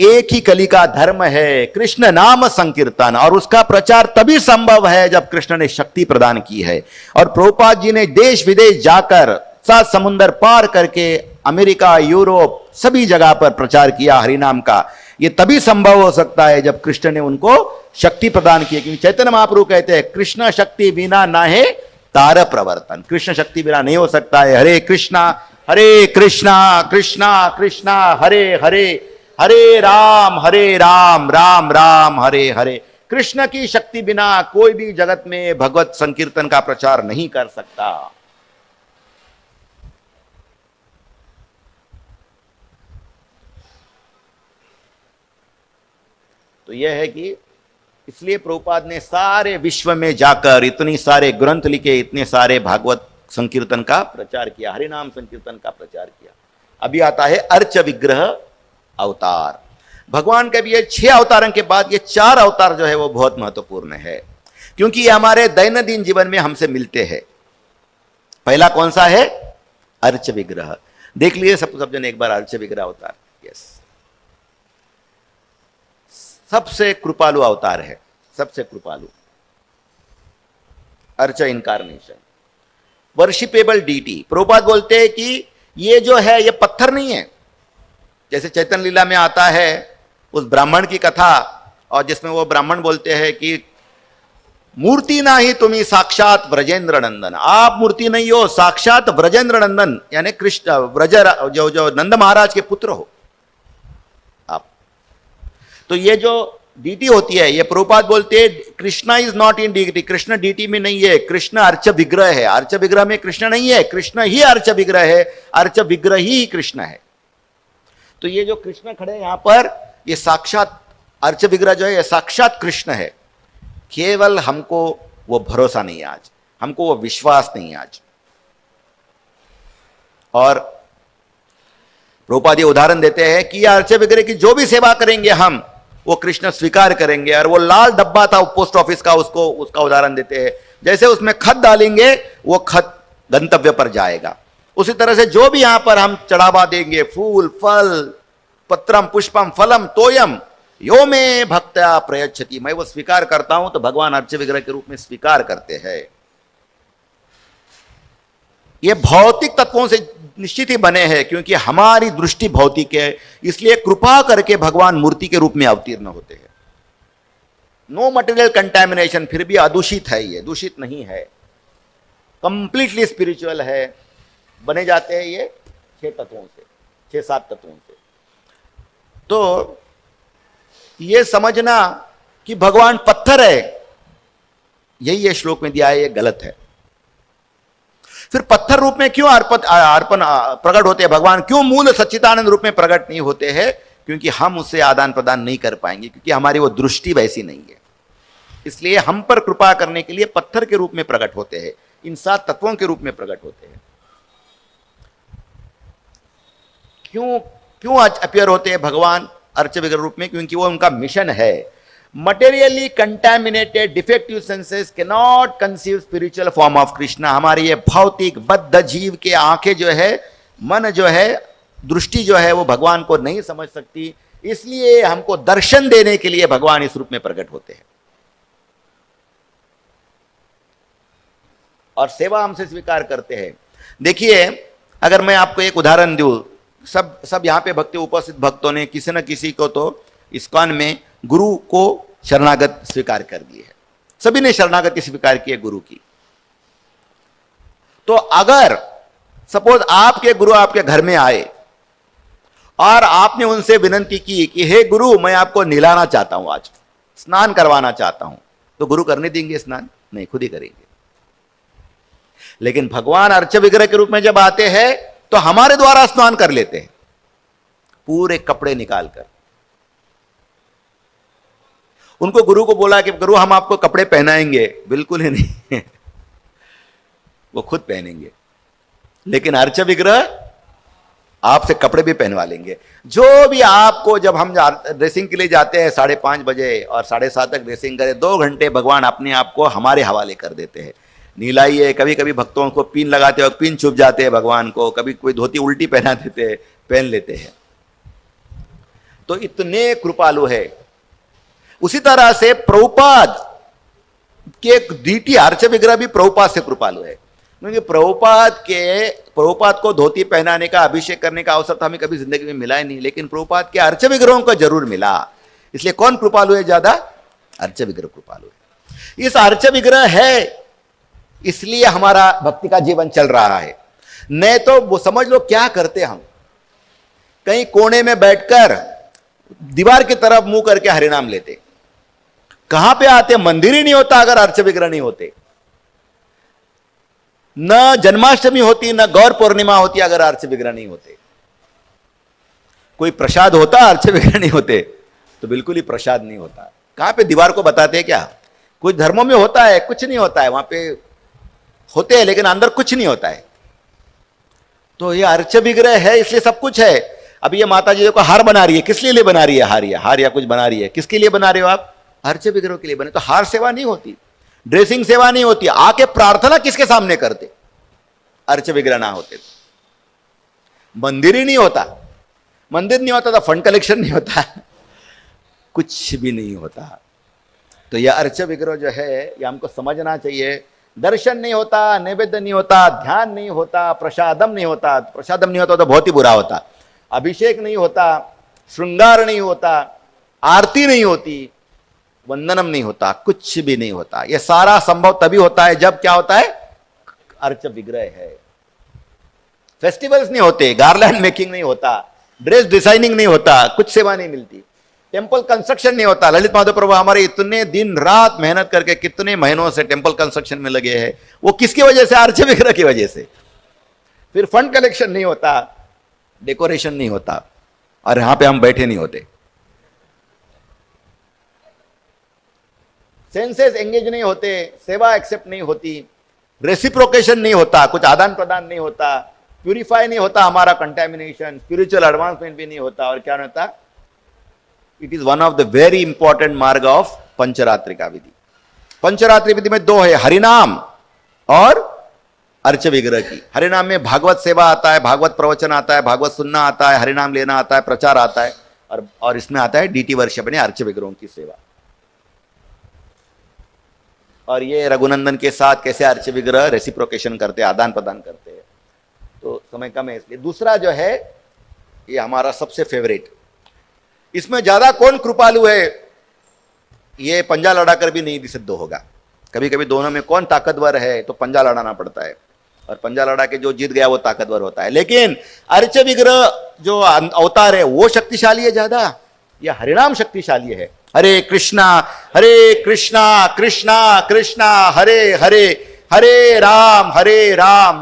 एक ही कली का धर्म है कृष्ण नाम संकीर्तन, और उसका प्रचार तभी संभव है जब कृष्ण ने शक्ति प्रदान की है। और प्रभुपाद जी ने देश विदेश जाकर, 7 समुंदर पार करके, अमेरिका, यूरोप, सभी जगह पर प्रचार किया हरिनाम का। ये तभी संभव हो सकता है जब कृष्ण ने उनको शक्ति प्रदान की, क्योंकि चैतन्य महाप्रभु कहते हैं कृष्ण शक्ति बिना ना है तार प्रवर्तन, कृष्ण शक्ति बिना नहीं हो सकता है। हरे कृष्णा कृष्णा कृष्णा हरे हरे, हरे राम राम राम हरे हरे। कृष्ण की शक्ति बिना कोई भी जगत में भगवत संकीर्तन का प्रचार नहीं कर सकता। तो यह है कि इसलिए प्रभुपाद ने सारे विश्व में जाकर इतनी सारे ग्रंथ लिखे, इतने सारे भागवत संकीर्तन का प्रचार किया, हरिनाम संकीर्तन का प्रचार किया। अभी आता है अर्च विग्रह अवतार। भगवान के भी ये 6 अवतारों के बाद ये 4 अवतार जो है वो बहुत महत्वपूर्ण है, क्योंकि ये हमारे दैनंदिन जीवन में हमसे मिलते हैं। पहला कौन सा है? अर्च विग्रह। देख लिए सब जन एक बार अर्च विग्रह अवतार। यस, सबसे कृपालु अवतार है, सबसे कृपालु। अर्च इनकारनेशन, वर्शिपेबल डीटी। प्रभुपाद बोलते हैं कि ये जो है ये पत्थर नहीं है। जैसे चैतन्य लीला में आता है उस ब्राह्मण की कथा, और जिसमें वो ब्राह्मण बोलते हैं कि मूर्ति ना ही तुम्ही साक्षात व्रजेंद्र नंदन, आप मूर्ति नहीं हो, साक्षात व्रजेंद्र नंदन यानी कृष्ण व्रज जो नंद महाराज के पुत्र हो आप। तो ये जो डीटी होती है, ये प्रभुपाद बोलते हैं Krishna is not in deity, Krishna deity में नहीं है, कृष्ण अर्च विग्रह है। अर्च विग्रह में कृष्ण नहीं है, कृष्ण ही अर्च विग्रह है, अर्च विग्रह ही कृष्ण है। तो ये जो कृष्ण खड़े हैं यहां पर, ये साक्षात अर्च विग्रह जो है ये साक्षात कृष्ण है। केवल हमको वो भरोसा नहीं है आज, हमको वो विश्वास नहीं है आज। और प्रभुपाद ये उदाहरण देते हैं कि अर्च विग्रह की जो भी सेवा करेंगे हम, वो कृष्ण स्वीकार करेंगे। और वो लाल डब्बा था पोस्ट ऑफिस का, उसका उदाहरण देते हैं। जैसे उसमें खत डालेंगे वो खत गंतव्य पर जाएगा, उसी तरह से जो भी यहां पर हम चढ़ावा देंगे, फूल फल पत्रम पुष्पम फलम तोयम यो में भक्त्या प्रयच्छति, मैं वो स्वीकार करता हूं, तो भगवान अर्च विग्रह के रूप में स्वीकार करते हैं। ये भौतिक तत्वों से निश्चित ही बने हैं, क्योंकि हमारी दृष्टि भौतिक है, इसलिए कृपा करके भगवान मूर्ति के रूप में अवतीर्ण होते हैं। नो मटेरियल कंटैमिनेशन, फिर भी अदूषित है, ये दूषित नहीं है, कंप्लीटली स्पिरिचुअल है। बने जाते हैं ये 6 तत्वों से, 6-7 तत्वों से। तो ये समझना कि भगवान पत्थर है, यही ये श्लोक में दिया है, ये गलत है। फिर पत्थर रूप में क्यों अर्पण प्रकट होते हैं भगवान? क्यों मूल सच्चिदानंद रूप में प्रकट नहीं होते हैं? क्योंकि हम उससे आदान प्रदान नहीं कर पाएंगे, क्योंकि हमारी वो दृष्टि वैसी नहीं है। इसलिए हम पर कृपा करने के लिए पत्थर के रूप में प्रकट होते हैं, इन 7 तत्वों के रूप में प्रकट होते हैं। क्यों अपियर होते हैं भगवान अर्च विग्रह रूप में? क्योंकि वो उनका मिशन है। Materially contaminated defective senses can not conceive spiritual form of Krishna. हमारे ये भौतिक बद्ध जीव के आंखें जो है, मन जो है, दृष्टि जो है, वो भगवान को नहीं समझ सकती। इसलिए हमको दर्शन देने के लिए भगवान इस रूप में प्रकट होते हैं और सेवा हमसे स्वीकार करते हैं। देखिए, अगर मैं आपको एक उदाहरण दूं, सब यहां पे भक्ति उपस्थित भक्तों ने किसी न किसी को तो इस्कॉन में गुरु को शरणागत स्वीकार कर दी है। सभी ने शरणागति स्वीकार की है गुरु की। तो अगर सपोज आपके गुरु आपके घर में आए और आपने उनसे विनंती की कि हे गुरु, मैं आपको नहलाना चाहता हूं, आज स्नान करवाना चाहता हूं, तो गुरु करने देंगे स्नान? नहीं, खुद ही करेंगे। लेकिन भगवान अर्च विग्रह के रूप में जब आते हैं तो हमारे द्वारा स्नान कर लेते हैं, पूरे कपड़े निकालकर। उनको गुरु को बोला कि गुरु हम आपको कपड़े पहनाएंगे, बिल्कुल ही नहीं वो खुद पहनेंगे। लेकिन अर्च विग्रह आपसे कपड़े भी पहनवा लेंगे। जो भी आपको, जब हम ड्रेसिंग के लिए जाते हैं 5:30 बजे और 7:30 तक ड्रेसिंग करें, 2 घंटे भगवान अपने आप को हमारे हवाले कर देते हैं। नीलाइए, कभी कभी भक्तों को पिन लगाते वक्त पिन छुप जाते हैं भगवान को, कभी कोई धोती उल्टी पहना देते हैं, पहन लेते हैं। तो इतने कृपालु है। उसी तरह से प्रभुपाद के डीटी अर्च विग्रह भी प्रभुपाद से कृपालु है, क्योंकि प्रभुपाद को धोती पहनाने का, अभिषेक करने का अवसर तो हमें कभी जिंदगी में मिला ही नहीं, लेकिन प्रभुपाद के अर्च विग्रहों को जरूर मिला। इसलिए कौन कृपालु है ज्यादा? अर्च विग्रह कृपालु है। इस अर्च विग्रह है इसलिए हमारा भक्ति का जीवन चल रहा है। नहीं तो वो समझ लो क्या करते हम, कहीं कोने में बैठकर दीवार की तरफ मुंह करके हरिनाम लेते। कहां पे आते? मंदिर ही नहीं होता अगर अर्च विग्रह नहीं होते। न जन्माष्टमी होती, न गौर पूर्णिमा होती अगर अर्च विग्रह नहीं होते। कोई प्रसाद होता, अर्च विग्रह नहीं होते। तो बिल्कुल ही प्रसाद नहीं होता। कहां पे दीवार को बताते हैं क्या? कुछ धर्मों में होता है, कुछ नहीं होता है, वहां पे होते हैं लेकिन अंदर कुछ नहीं होता है। तो ये अर्च विग्रह है इसलिए सब कुछ है। अब ये माता जी देखो हार बना रही है, किस लिए बना रही है? हार या कुछ बना रही है, किसके लिए बना रहे हो आप? अर्च विग्रह के लिए बने। तो हार सेवा नहीं होती, ड्रेसिंग सेवा नहीं होती, आके प्रार्थना किसके सामने करते? अर्च विग्रह ना होते तो मंदिर ही नहीं होता। मंदिर नहीं होता तो फंड कलेक्शन नहीं होता, कुछ भी नहीं होता। तो यह अर्च विग्रह जो है यह हमको समझना चाहिए। दर्शन नहीं होता, नैवेद्य नहीं होता, ध्यान नहीं होता, प्रसादम नहीं होता। प्रसादम नहीं होता तो बहुत ही बुरा होता। अभिषेक नहीं होता, श्रृंगार नहीं होता, आरती नहीं होती, वंदनम नहीं होता, कुछ भी नहीं होता। यह सारा संभव तभी होता है जब क्या होता है? अर्च विग्रह है। फेस्टिवल्स नहीं होते, गार्लैंड मेकिंग नहीं होता, ड्रेस डिजाइनिंग नहीं होता, कुछ सेवा नहीं मिलती, टेंपल कंस्ट्रक्शन नहीं होता। ललित माधव प्रभु हमारे इतने दिन रात मेहनत करके कितने महीनों से टेंपल कंस्ट्रक्शन में लगे हैं, वो किसकी वजह से? अर्च विग्रह की वजह से। फिर फंड कलेक्शन नहीं होता, डेकोरेशन नहीं होता, और यहां पे हम बैठे नहीं होते, सेंसेस एंगेज नहीं होते, सेवा एक्सेप्ट नहीं होती, रेसिप्रोकेशन नहीं होता, कुछ आदान प्रदान नहीं होता, प्यूरिफाई नहीं होता हमारा कंटेमिनेशन, स्पिरिचुअल एडवांसमेंट भी नहीं होता। और क्या होता? It is one of the very important मार्ग ऑफ पंचरात्रि का विधि। पंचरात्रि विधि में दो है, हरिनाम और अर्च विग्रह की। हरिनाम में भागवत सेवा आता है, भागवत प्रवचन आता है, भागवत सुनना आता है, हरिनाम लेना आता है, प्रचार आता है, और इसमें आता है डीटी वर्शिप यानी अर्च विग्रहों की सेवा। और ये रघुनंदन के साथ कैसे अर्च विग्रह रेसिप्रोकेशन करते हैं, आदान प्रदान करते हैं। तो समय कम है इसलिए दूसरा जो है ये हमारा सबसे फेवरेट। इसमें ज्यादा कौन कृपालु है ये पंजा लड़ाकर भी नहीं सिद्ध होगा। कभी कभी दोनों में कौन ताकतवर है तो पंजा लड़ाना पड़ता है, और पंजा लड़ा के जो जीत गया वो ताकतवर होता है। लेकिन अर्च विग्रह जो अवतार है वो शक्तिशाली है ज्यादा, यह हरिनाम शक्तिशाली है। हरे कृष्णा कृष्णा कृष्णा हरे हरे, हरे राम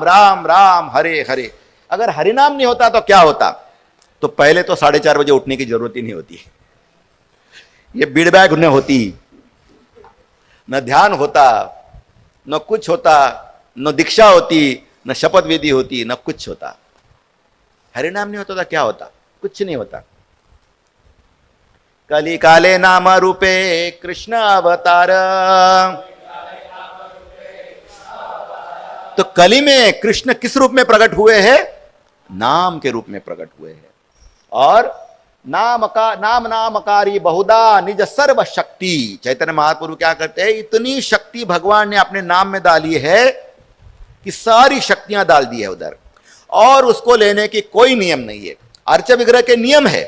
राम राम हरे हरे। अगर हरिनाम नहीं होता तो क्या होता? तो पहले तो 4:30 बजे उठने की जरूरत ही नहीं होती, ये बीड़ बैग न होती, न ध्यान होता, न कुछ होता, न दीक्षा होती, न शपथ विधि होती, न कुछ होता। हरिनाम नहीं होता तो क्या होता? कुछ नहीं होता। कली काले नाम रूपे कृष्ण अवतार। तो कली में कृष्ण किस रूप में प्रकट हुए हैं? नाम के रूप में प्रकट हुए हैं। और नामकारी बहुधा निज सर्व शक्ति। चैतन्य महाप्रभु क्या करते हैं? इतनी शक्ति भगवान ने अपने नाम में डाली है कि सारी शक्तियां डाल दी है उधर, और उसको लेने की कोई नियम नहीं है। अर्च विग्रह के नियम है,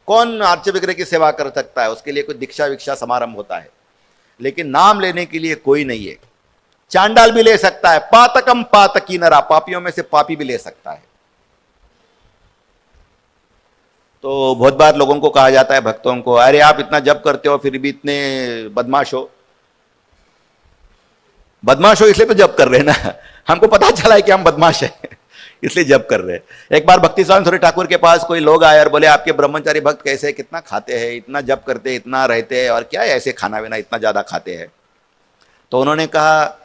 कौन अर्च विग्रह की सेवा कर सकता है, उसके लिए कोई दीक्षा विक्षा समारंभ होता है, लेकिन नाम लेने के लिए कोई नहीं है। चांडाल भी ले सकता है, पातकम पातकी नरा, पापियों में से पापी भी ले सकता है। तो बहुत बार लोगों को कहा जाता है, भक्तों को, अरे आप इतना जप करते हो फिर भी इतने बदमाश हो। बदमाश हो इसलिए तो जप कर रहे हैं ना, हमको पता चला है कि हम बदमाश हैं इसलिए जप कर रहे हैं। एक बार भक्ति स्वामी सूर्य ठाकुर के पास कोई लोग आए और बोले आपके ब्रह्मचारी भक्त कैसे, कितना खाते हैं, इतना जप करते हैं, इतना रहते हैं, और क्या है ऐसे खाना पीना इतना ज्यादा खाते हैं। तो उन्होंने कहा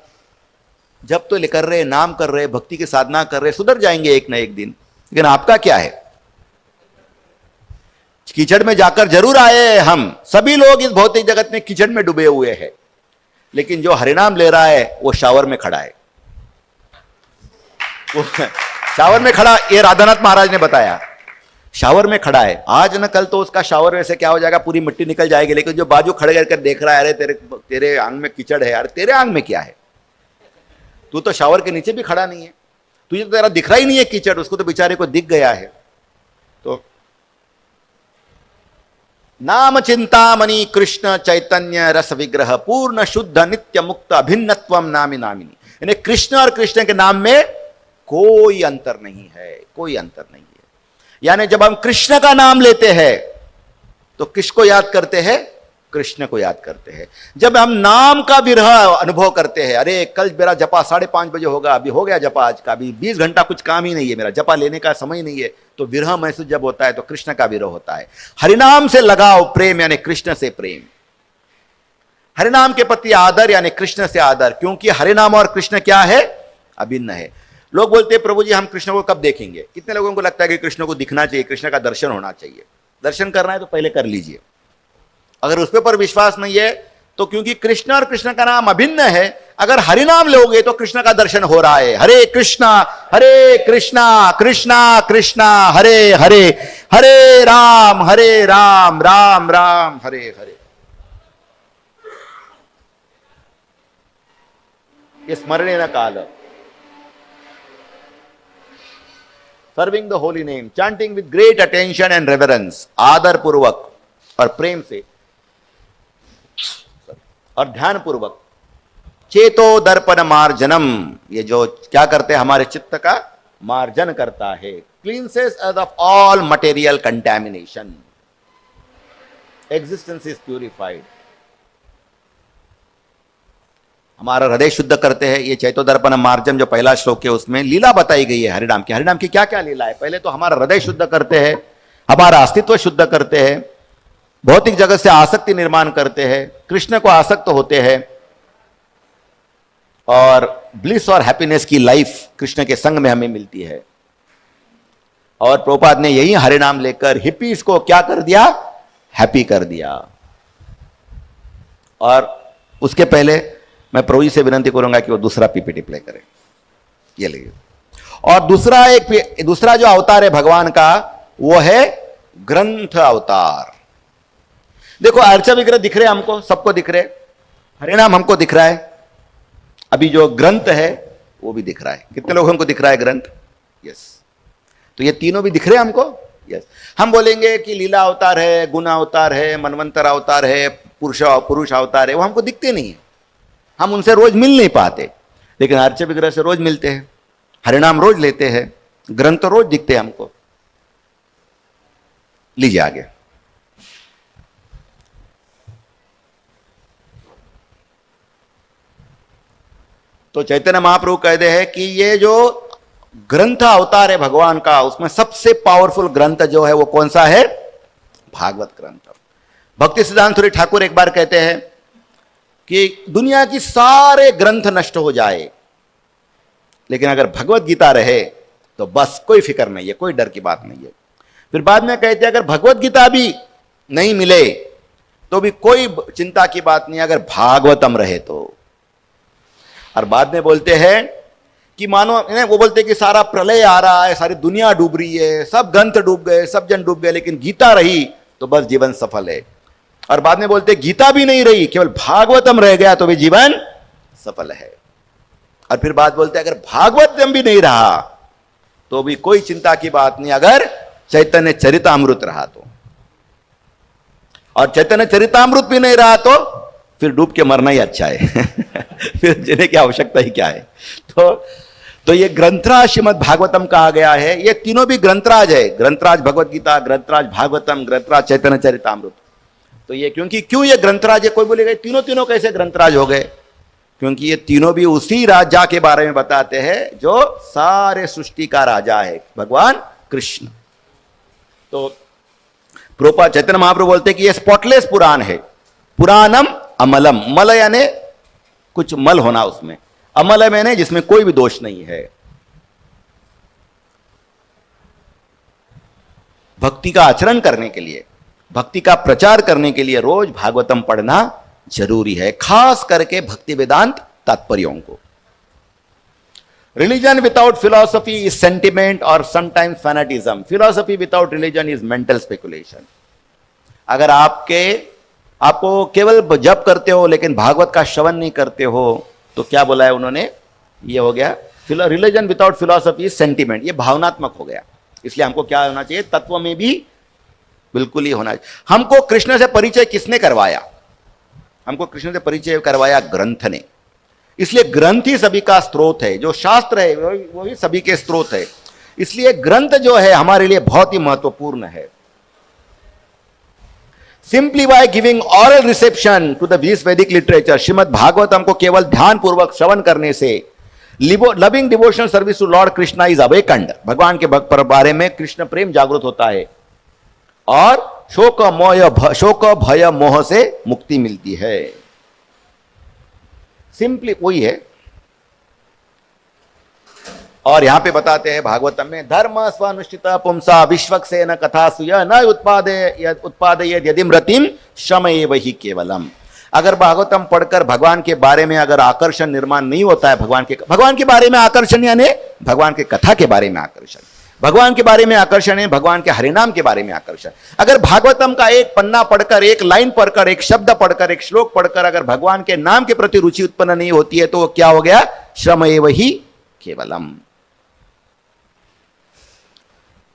जब तो कर रहे, नाम कर रहे, भक्ति की साधना कर रहे, सुधर जाएंगे एक ना एक दिन, लेकिन आपका क्या है? कीचड़ में जाकर जरूर आए हम सभी लोग, इस भौतिक जगत में कीचड़ में डूबे हुए हैं, लेकिन जो हरिनाम ले रहा है वो शावर में खड़ा है। वो शावर में खड़ा, ये राधानाथ महाराज ने बताया, शावर में खड़ा है। आज न कल तो उसका शावर वैसे क्या हो जाएगा, पूरी मिट्टी निकल जाएगी, लेकिन जो बाजू खड़े करके देख रहा है, अरे तेरे आंग में कीचड़ है, अरे तेरे आंग में क्या है, तू तो शावर के नीचे भी खड़ा नहीं है, तुझे तो तेरा दिख रहा ही नहीं है कीचड़, उसको तो बेचारे को दिख गया है। तो नाम चिंतामणि कृष्ण चैतन्य रस विग्रह पूर्ण शुद्ध नित्य मुक्त अभिन्नत्वम नामी नामिनी। यानी कृष्ण और कृष्ण के नाम में कोई अंतर नहीं है, कोई अंतर नहीं है। यानी जब हम कृष्ण का नाम लेते हैं तो किसको याद करते हैं? कृष्ण को याद करते हैं। जब हम नाम का विरह अनुभव करते हैं, अरे कल मेरा जपा 5:30 बजे होगा, अभी हो गया जपा आज का, अभी 20 घंटा कुछ काम ही नहीं है, मेरा जपा लेने का समय नहीं है, तो विरह महसूस जब होता है तो कृष्ण का विरह होता है। हरिनाम से लगाव प्रेम यानी कृष्ण से प्रेम, हरिनाम के प्रति आदर यानी कृष्ण से आदर, क्योंकि हरिनाम और कृष्ण क्या है, अभिन्न है। लोग बोलते हैं प्रभु जी हम कृष्ण को कब देखेंगे? कितने लोगों को लगता है कि कृष्ण को दिखना चाहिए, कृष्ण का दर्शन होना चाहिए। दर्शन करना है तो पहले कर लीजिए। अगर उस पर विश्वास नहीं है तो, क्योंकि कृष्ण और कृष्ण का नाम अभिन्न है, अगर हरिनाम लोगे तो कृष्ण का दर्शन हो रहा है। हरे कृष्णा कृष्णा कृष्णा हरे हरे, हरे राम राम राम हरे हरे। ये स्मरणेन काल, serving the holy name, chanting with great attention and reverence, आदर पूर्वक और प्रेम से और ध्यान पूर्वक। चेतो दर्पण मार्जनम, ये जो क्या करते हैं हमारे चित्त का मार्जन करता है, cleanses us of all material contamination, existence is purified. हमारा हृदय शुद्ध करते हैं। ये चैतोदर्पण मार्जन जो पहला श्लोक है उसमें लीला बताई गई है हरिनाम की। हरिनाम की क्या क्या लीला है? पहले तो हमारा हृदय शुद्ध करते हैं, हमारा अस्तित्व शुद्ध करते हैं, भौतिक जगत से आसक्ति निर्माण करते हैं, कृष्ण को आसक्त होते हैं, और ब्लिस और हैप्पीनेस की लाइफ कृष्ण के संग में हमें मिलती है। और प्रभुपाद ने यही हरिनाम लेकर हिप्पीज को क्या कर दिया, हैप्पी कर दिया। और उसके पहले मैं प्रभु जी से विनंती करूंगा कि वो दूसरा पीपीटी प्ले करें, ये लीजिए। और दूसरा जो अवतार है भगवान का वो है ग्रंथ अवतार। देखो अर्चा विग्रह दिख रहे हमको, सबको दिख रहे, हरिनाम हमको दिख रहा है, अभी जो ग्रंथ है वो भी दिख रहा है। कितने लोगों को दिख रहा है ग्रंथ? यस। तो ये तीनों भी दिख रहे हैं हमको। यस। हम बोलेंगे कि लीला अवतार है, गुण अवतार है, मनवंतर अवतार है, पुरुष अवतार है, वो हमको दिखते नहीं है, हम उनसे रोज मिल नहीं पाते। लेकिन अर्चा विग्रह से रोज मिलते हैं, हरिनाम रोज लेते हैं, ग्रंथ रोज दिखते हैं हमको। लीजिए आगे। तो चैतन्य महाप्रभु कहते हैं कि ये जो ग्रंथ अवतार है भगवान का, उसमें सबसे पावरफुल ग्रंथ जो है वो कौन सा है? भागवत ग्रंथ। भक्ति सिद्धांत सूरी ठाकुर एक बार कहते हैं कि दुनिया की सारे ग्रंथ नष्ट हो जाए, लेकिन अगर भगवत गीता रहे तो बस कोई फिक्र नहीं है, कोई डर की बात नहीं है। फिर बाद में कहते हैं अगर भगवत गीता भी नहीं मिले तो भी कोई चिंता की बात नहीं, अगर भागवतम रहे तो। और बाद में बोलते हैं कि मानो वो बोलते हैं कि सारा प्रलय आ रहा है, सारी दुनिया डूब रही है, सब ग्रंथ डूब गए, सब जन डूब गए, लेकिन गीता रही तो बस जीवन सफल है। और बाद में बोलते हैं गीता भी नहीं रही, केवल भागवतम रह गया तो भी जीवन सफल है। और फिर बात बोलते हैं अगर भागवतम भी नहीं रहा तो भी कोई चिंता की बात नहीं, अगर चैतन्य चरितामृत रहा तो। और चैतन्य चरितामृत भी नहीं रहा तो फिर डूब के मरना ही अच्छा है फिर जीने की आवश्यकता ही क्या है। तो ये ग्रंथराज श्रीमद् भागवतम कहा गया है। ये तीनों भी ग्रंथराज है, ग्रंथराज भगवत गीता, ग्रंथराज भागवतम, ग्रंथराज चैतन्य चरितामृत। तो ये क्यों ये ग्रंथराज है? कोई बोलेगा तीनों कैसे ग्रंथराज हो गए? क्योंकि ये तीनों भी उसी राजा के बारे में बताते हैं जो सारे सृष्टि का राजा है, भगवान कृष्ण। तो प्रभुपाद चैतन्य महाप्रभु बोलते हैं कि ये स्पॉटलेस पुराण है। पुराणम अमलम, मल यानी कुछ मल होना उसमें, अमल मैंने जिसमें कोई भी दोष नहीं है। भक्ति का आचरण करने के लिए, भक्ति का प्रचार करने के लिए रोज भागवतम पढ़ना जरूरी है, खास करके भक्ति वेदांत तात्पर्यों को। Religion without philosophy is sentiment और sometimes fanaticism. Philosophy without religion is mental speculation. अगर आपको केवल जप करते हो लेकिन भागवत का श्रवण नहीं करते हो तो क्या बोला है उन्होंने? ये हो गया religion without philosophy is sentiment, ये भावनात्मक हो गया। इसलिए हमको क्या होना चाहिए? तत्व में भी बिल्कुल ही होना चाहिए। हमको कृष्ण से परिचय किसने करवाया? हमको कृष्ण से परिचय करवाया ग्रंथ ने। इसलिए ग्रंथ ही सभी का स्रोत है, जो शास्त्र है वो ही सभी के स्रोत है। इसलिए ग्रंथ जो है हमारे लिए बहुत ही महत्वपूर्ण है। Simply by giving aural reception to this Vedic literature, Shrimad Bhagavatam को केवल ध्यान पूर्वक श्रवण करने से loving devotional service to lord Krishna is awakened, भगवान के भक्त पर बारे में कृष्ण प्रेम जागृत होता है और शोक भय मोह से मुक्ति मिलती है। सिंपली वही है। और यहां पे बताते हैं भागवतम में, धर्म स्वानुष्ठित पुंसा विश्वक्सेन कथासु न उत्पादयेद यदि रतिम श्रम एव ही केवलम। अगर भागवतम पढ़कर भगवान के बारे में अगर आकर्षण निर्माण नहीं होता है, भगवान के बारे में आकर्षण यानी भगवान के कथा के बारे में आकर्षण, भगवान के बारे में आकर्षण है भगवान के हरिनाम के बारे में आकर्षण। अगर भागवतम का एक पन्ना पढ़कर, एक लाइन पढ़कर, एक शब्द पढ़कर, एक श्लोक पढ़कर अगर भगवान के नाम के प्रति रुचि उत्पन्न नहीं होती है तो वो क्या हो गया? श्रम एव ही केवलम।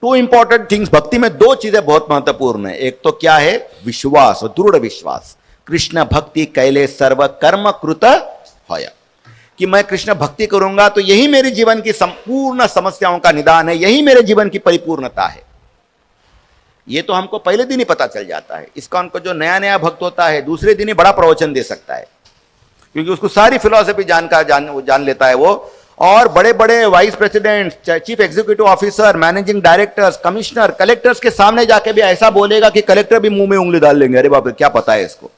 टू इंपॉर्टेंट थिंग्स, भक्ति में दो चीजें बहुत महत्वपूर्ण है। एक तो क्या है? विश्वास, दृढ़ विश्वास। कृष्ण भक्ति कैले सर्व कर्म कृत होय, कि मैं कृष्ण भक्ति करूंगा तो यही मेरे जीवन की संपूर्ण समस्याओं का निदान है, यही मेरे जीवन की परिपूर्णता है। ये तो हमको पहले दिन ही पता चल जाता है। इसका जो नया नया भक्त होता है दूसरे दिन ही बड़ा प्रवचन दे सकता है, क्योंकि उसको सारी फिलॉसफी जान लेता है वो। और बड़े बड़े vice president, chief executive officer, managing directors, commissioner, collectors के सामने जाके भी ऐसा बोलेगा कि कलेक्टर भी मुंह में उंगली डाल लेंगे, अरे बाप रे क्या पता है इसको।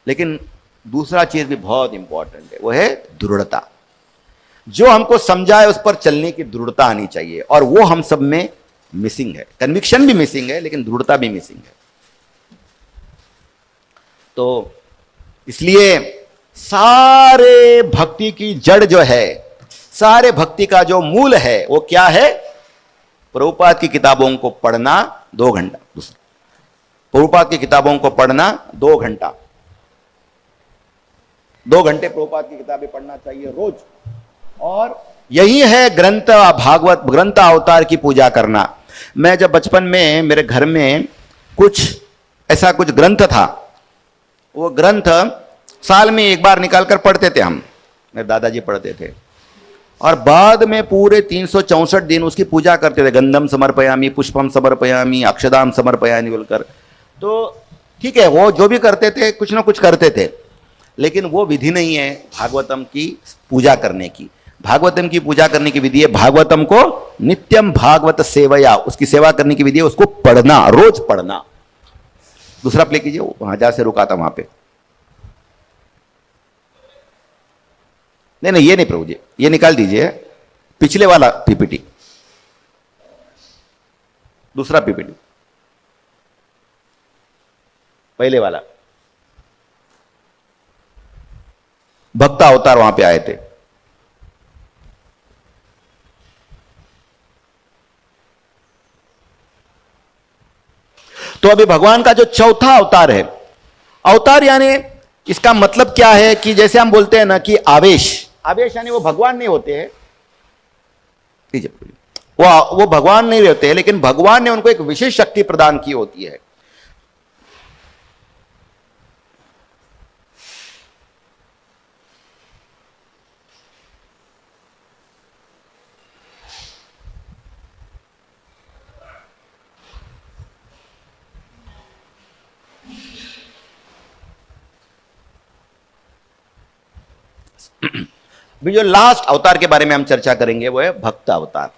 लेकिन दूसरा चीज भी बहुत इंपॉर्टेंट है, वो है दृढ़ता। जो हमको समझाए उस पर चलने की दृढ़ता आनी चाहिए, और वो हम सब में मिसिंग है। कन्विक्शन भी मिसिंग है लेकिन दृढ़ता भी मिसिंग है। तो इसलिए सारे भक्ति की जड़ जो है, सारे भक्ति का जो मूल है वो क्या है? प्रभुपाद की किताबों को पढ़ना 2 घंटा। प्रभुपाद की किताबों को पढ़ना 2 घंटा, 2 घंटे प्रभुपाद की किताबें पढ़ना चाहिए रोज। और यही है ग्रंथ भागवत, ग्रंथ अवतार की पूजा करना। मैं जब बचपन में मेरे घर में ऐसा कुछ ग्रंथ था, वो ग्रंथ साल में एक बार निकाल कर पढ़ते थे हम, मेरे दादाजी पढ़ते थे, और बाद में पूरे 364 दिन उसकी पूजा करते थे। गंधम समर्पयामी, पुष्पम समर्पयामी, अक्षदाम समर्पयामी बोलकर। तो ठीक है, वो जो भी करते थे कुछ ना कुछ करते थे, लेकिन वो विधि नहीं है भागवतम की पूजा करने की। भागवतम की पूजा करने की विधि है भागवतम को नित्यम भागवत सेवया, उसकी सेवा करने की विधि है उसको पढ़ना, रोज पढ़ना। दूसरा प्ले कीजिए, वहां जहां से रुका था वहां पे। नहीं ये नहीं प्रभु जी, ये निकाल दीजिए, पिछले वाला पीपीटी, दूसरा पीपीटी, पहले वाला। भक्त अवतार वहां पे आए थे। तो अभी भगवान का जो चौथा अवतार है, अवतार यानी इसका मतलब क्या है कि जैसे हम बोलते हैं ना कि आवेश यानी वो भगवान नहीं होते हैं, वो भगवान नहीं रहते हैं, लेकिन भगवान ने उनको एक विशेष शक्ति प्रदान की होती है। अभी जो लास्ट अवतार के बारे में हम चर्चा करेंगे वो है भक्त अवतार।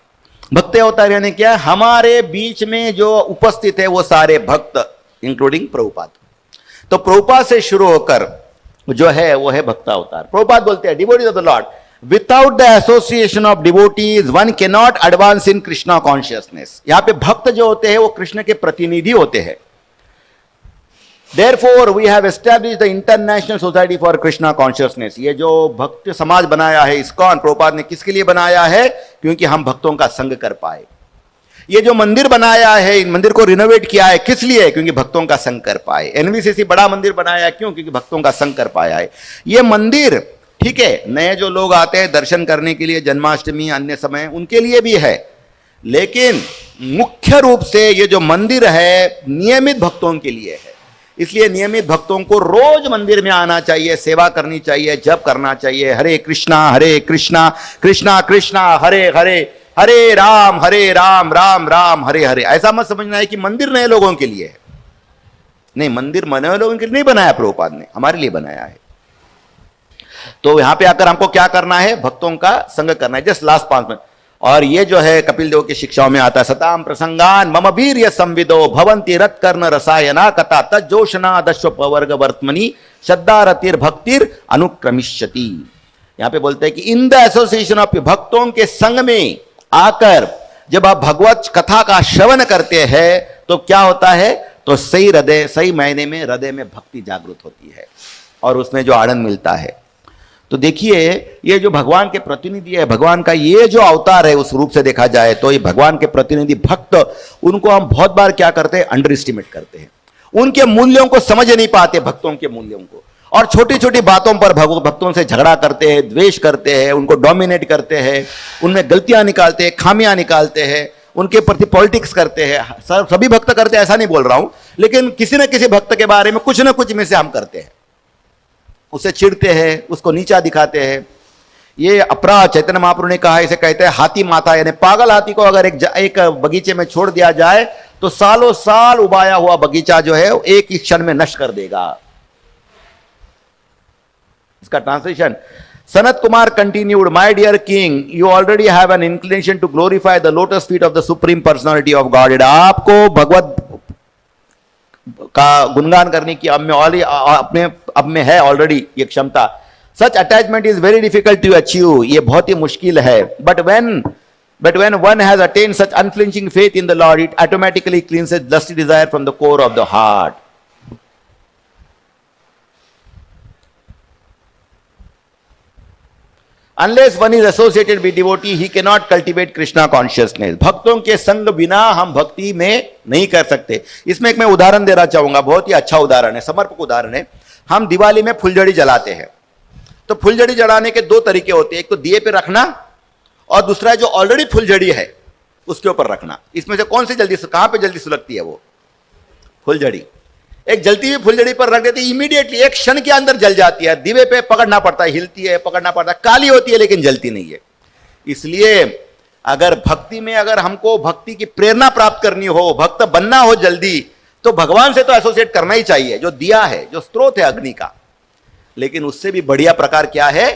भक्त अवतार यानी क्या? हमारे बीच में जो उपस्थित है वो सारे भक्त, इंक्लूडिंग प्रभुपाद। तो प्रभुपाद से शुरू होकर जो है वो है भक्त अवतार। प्रभुपाद बोलते हैं, devotees of the Lord, without the association of devotees one can not advance in Krishna consciousness. यहां पे भक्त जो होते हैं वो कृष्ण के प्रतिनिधि होते हैं। Therefore, we have established the International Society for Krishna Consciousness। ये जो भक्त समाज बनाया है इस्कॉन, प्रभुपाद ने किसके लिए बनाया है? क्योंकि हम भक्तों का संग कर पाए। ये जो मंदिर बनाया है, इन मंदिर को रिनोवेट किया है, किस लिए? क्योंकि भक्तों का संग कर पाए। एनवीसीसी बड़ा मंदिर बनाया है, क्यों? क्योंकि भक्तों का संग कर पाया है। ये मंदिर ठीक है, नए जो लोग आते हैं दर्शन करने के लिए, जन्माष्टमी अन्य समय, उनके लिए भी है, लेकिन मुख्य रूप से ये जो मंदिर है नियमित भक्तों के लिए है। इसलिए नियमित भक्तों को रोज मंदिर में आना चाहिए, सेवा करनी चाहिए, जप करना चाहिए। हरे कृष्णा कृष्णा कृष्णा हरे हरे, हरे राम राम राम हरे हरे। ऐसा मत समझना है कि मंदिर नए लोगों के लिए है। नहीं, मंदिर मने लोगों के लिए नहीं बनाया, प्रभुपाद ने हमारे लिए बनाया है। तो यहां पे आकर हमको क्या करना है? भक्तों का संग करना है। Just last 5 minute. और ये जो है कपिल देव की शिक्षाओं में आता है, सताम प्रसंगान मम वीर्य संविदो भवंती रत कर्ण रसायना कथा तज्जोषणा दस्व पवर्ग वर्तमनी श्रद्धा रतिर भक्तिर अनुक्रमिष्यति। यहां पे बोलते हैं कि इन द एसोसिएशन ऑफ, भक्तों के संग में आकर जब आप भगवत कथा का श्रवण करते हैं तो क्या होता है? तो सही हृदय, सही मायने में हृदय में भक्ति जागृत होती है और उसमें जो आनंद मिलता है। तो देखिए, ये जो भगवान के प्रतिनिधि है, भगवान का ये जो अवतार है, उस रूप से देखा जाए तो ये भगवान के प्रतिनिधि भक्त, उनको हम बहुत बार क्या करते हैं? अंडर एस्टिमेट करते हैं। उनके मूल्यों को समझ नहीं पाते, भक्तों के मूल्यों को, और छोटी छोटी बातों पर भक्तों से झगड़ा करते हैं, द्वेष करते हैं, उनको डोमिनेट करते हैं, उनमें गलतियां निकालते हैं, खामियां निकालते हैं, उनके प्रति पॉलिटिक्स करते हैं। सभी भक्त करते हैं ऐसा नहीं बोल रहा हूं, लेकिन किसी न किसी भक्त के बारे में कुछ ना कुछ में से हम करते हैं। उसे चिढ़ते हैं, उसको नीचा दिखाते हैं। ये अपराध चैतन्य महाप्रभु ने कहा, इसे कहते हैं हाथी माता, यानी पागल हाथी को अगर एक बगीचे में छोड़ दिया जाए तो सालों साल उबाया हुआ बगीचा जो है एक ही क्षण में नष्ट कर देगा। इसका translation, Sanat Kumar continued, my dear king, you already have an inclination to glorify the lotus feet of the supreme personality of god. आपको भगवत का गुणगान करने की अब में है ऑलरेडी ये क्षमता। Such attachment is very difficult to achieve, ये बहुत ही मुश्किल है। But when one has attained such unflinching faith in the Lord, it automatically cleanses lusty desire from the core of the heart. Unless one is associated with devotee, he cannot cultivate Krishna consciousness. भक्तों के संग बिना हम भक्ति में नहीं कर सकते। इसमें एक मैं उदाहरण देना चाहूंगा, बहुत ही अच्छा उदाहरण है, समर्पक उदाहरण है। हम दिवाली में फुलझड़ी जलाते हैं, तो फुलझड़ी जलाने के 2 तरीके होते हैं, एक तो दिए पे रखना और दूसरा जो ऑलरेडी फुलझड़ी है उसके ऊपर रखना। इसमें से कौन सी जल्दी, कहां पे जल्दी सुलगती है? वो फुलझड़ी। एक जलती हुई फुलझड़ी पर रख देती, इमीडिएटली एक क्षण के अंदर जल जाती है। दिवे पे पकड़ना पड़ता है, हिलती है, पकड़ना पड़ता है, काली होती है लेकिन जलती नहीं है। इसलिए अगर भक्ति में, अगर हमको भक्ति की प्रेरणा प्राप्त करनी हो, भक्त बनना हो जल्दी, तो भगवान से तो एसोसिएट करना ही चाहिए, जो दिया है, जो स्रोत है अग्नि का। लेकिन उससे भी बढ़िया प्रकार क्या है?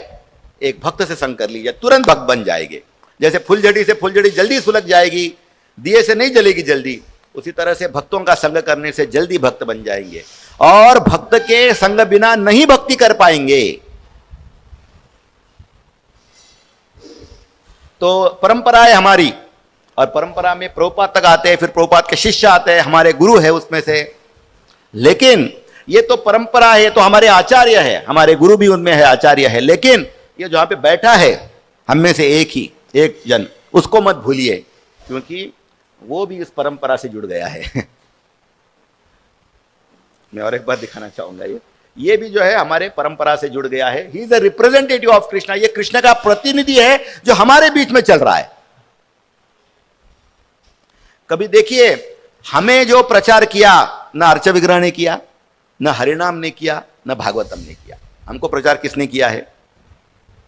एक भक्त से संग कर लीजिए, तुरंत भक्त बन जाएंगे। जैसे फुलझड़ी से फुलझड़ी जल्दी सुलग जाएगी, दिए से नहीं जलेगी जल्दी, उसी तरह से भक्तों का संग करने से जल्दी भक्त बन जाएंगे। और भक्त के संग बिना नहीं भक्ति कर पाएंगे। तो परंपरा है हमारी, और परंपरा में प्रभुपाद तक आते हैं, फिर प्रभुपाद के शिष्य आते हैं, हमारे गुरु है उसमें से। लेकिन ये तो परंपरा है, तो हमारे आचार्य है, हमारे गुरु भी उनमें है, आचार्य है। लेकिन ये जहां पे बैठा है हम में से एक जन, उसको मत भूलिए, क्योंकि वो भी इस परंपरा से जुड़ गया है। मैं और एक बार दिखाना चाहूंगा, ये भी जो है हमारे परंपरा से जुड़ गया है। He is a representative of Krishna, ये कृष्ण का प्रतिनिधि है जो हमारे बीच में चल रहा है। कभी देखिए, हमें जो प्रचार किया, ना अर्च विग्रह ने किया, ना हरिनाम ने किया, ना भागवतम ने किया। हमको प्रचार किसने किया है?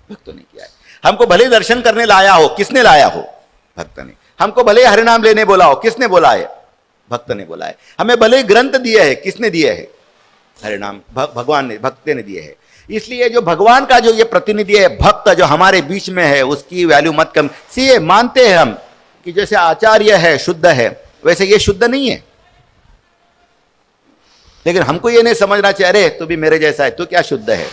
भक्तों ने किया है। हमको भले दर्शन करने लाया हो, किसने लाया हो? भक्त ने। हमको भले हरिनाम लेने बोला हो, किसने बोला है? भक्त ने बोला है। हमें भले ग्रंथ दिए हैं, किसने दिए हैं? हरिनाम, भगवान ने, भक्त ने दिए हैं। इसलिए जो भगवान का जो ये प्रतिनिधि है, भक्त जो हमारे बीच में है, उसकी वैल्यू मत कम। सी मानते हैं हम कि जैसे आचार्य है शुद्ध है, वैसे ये शुद्ध नहीं है। लेकिन हमको ये नहीं समझना चाहिए, अरे तू भी मेरे जैसा है, तू क्या शुद्ध है,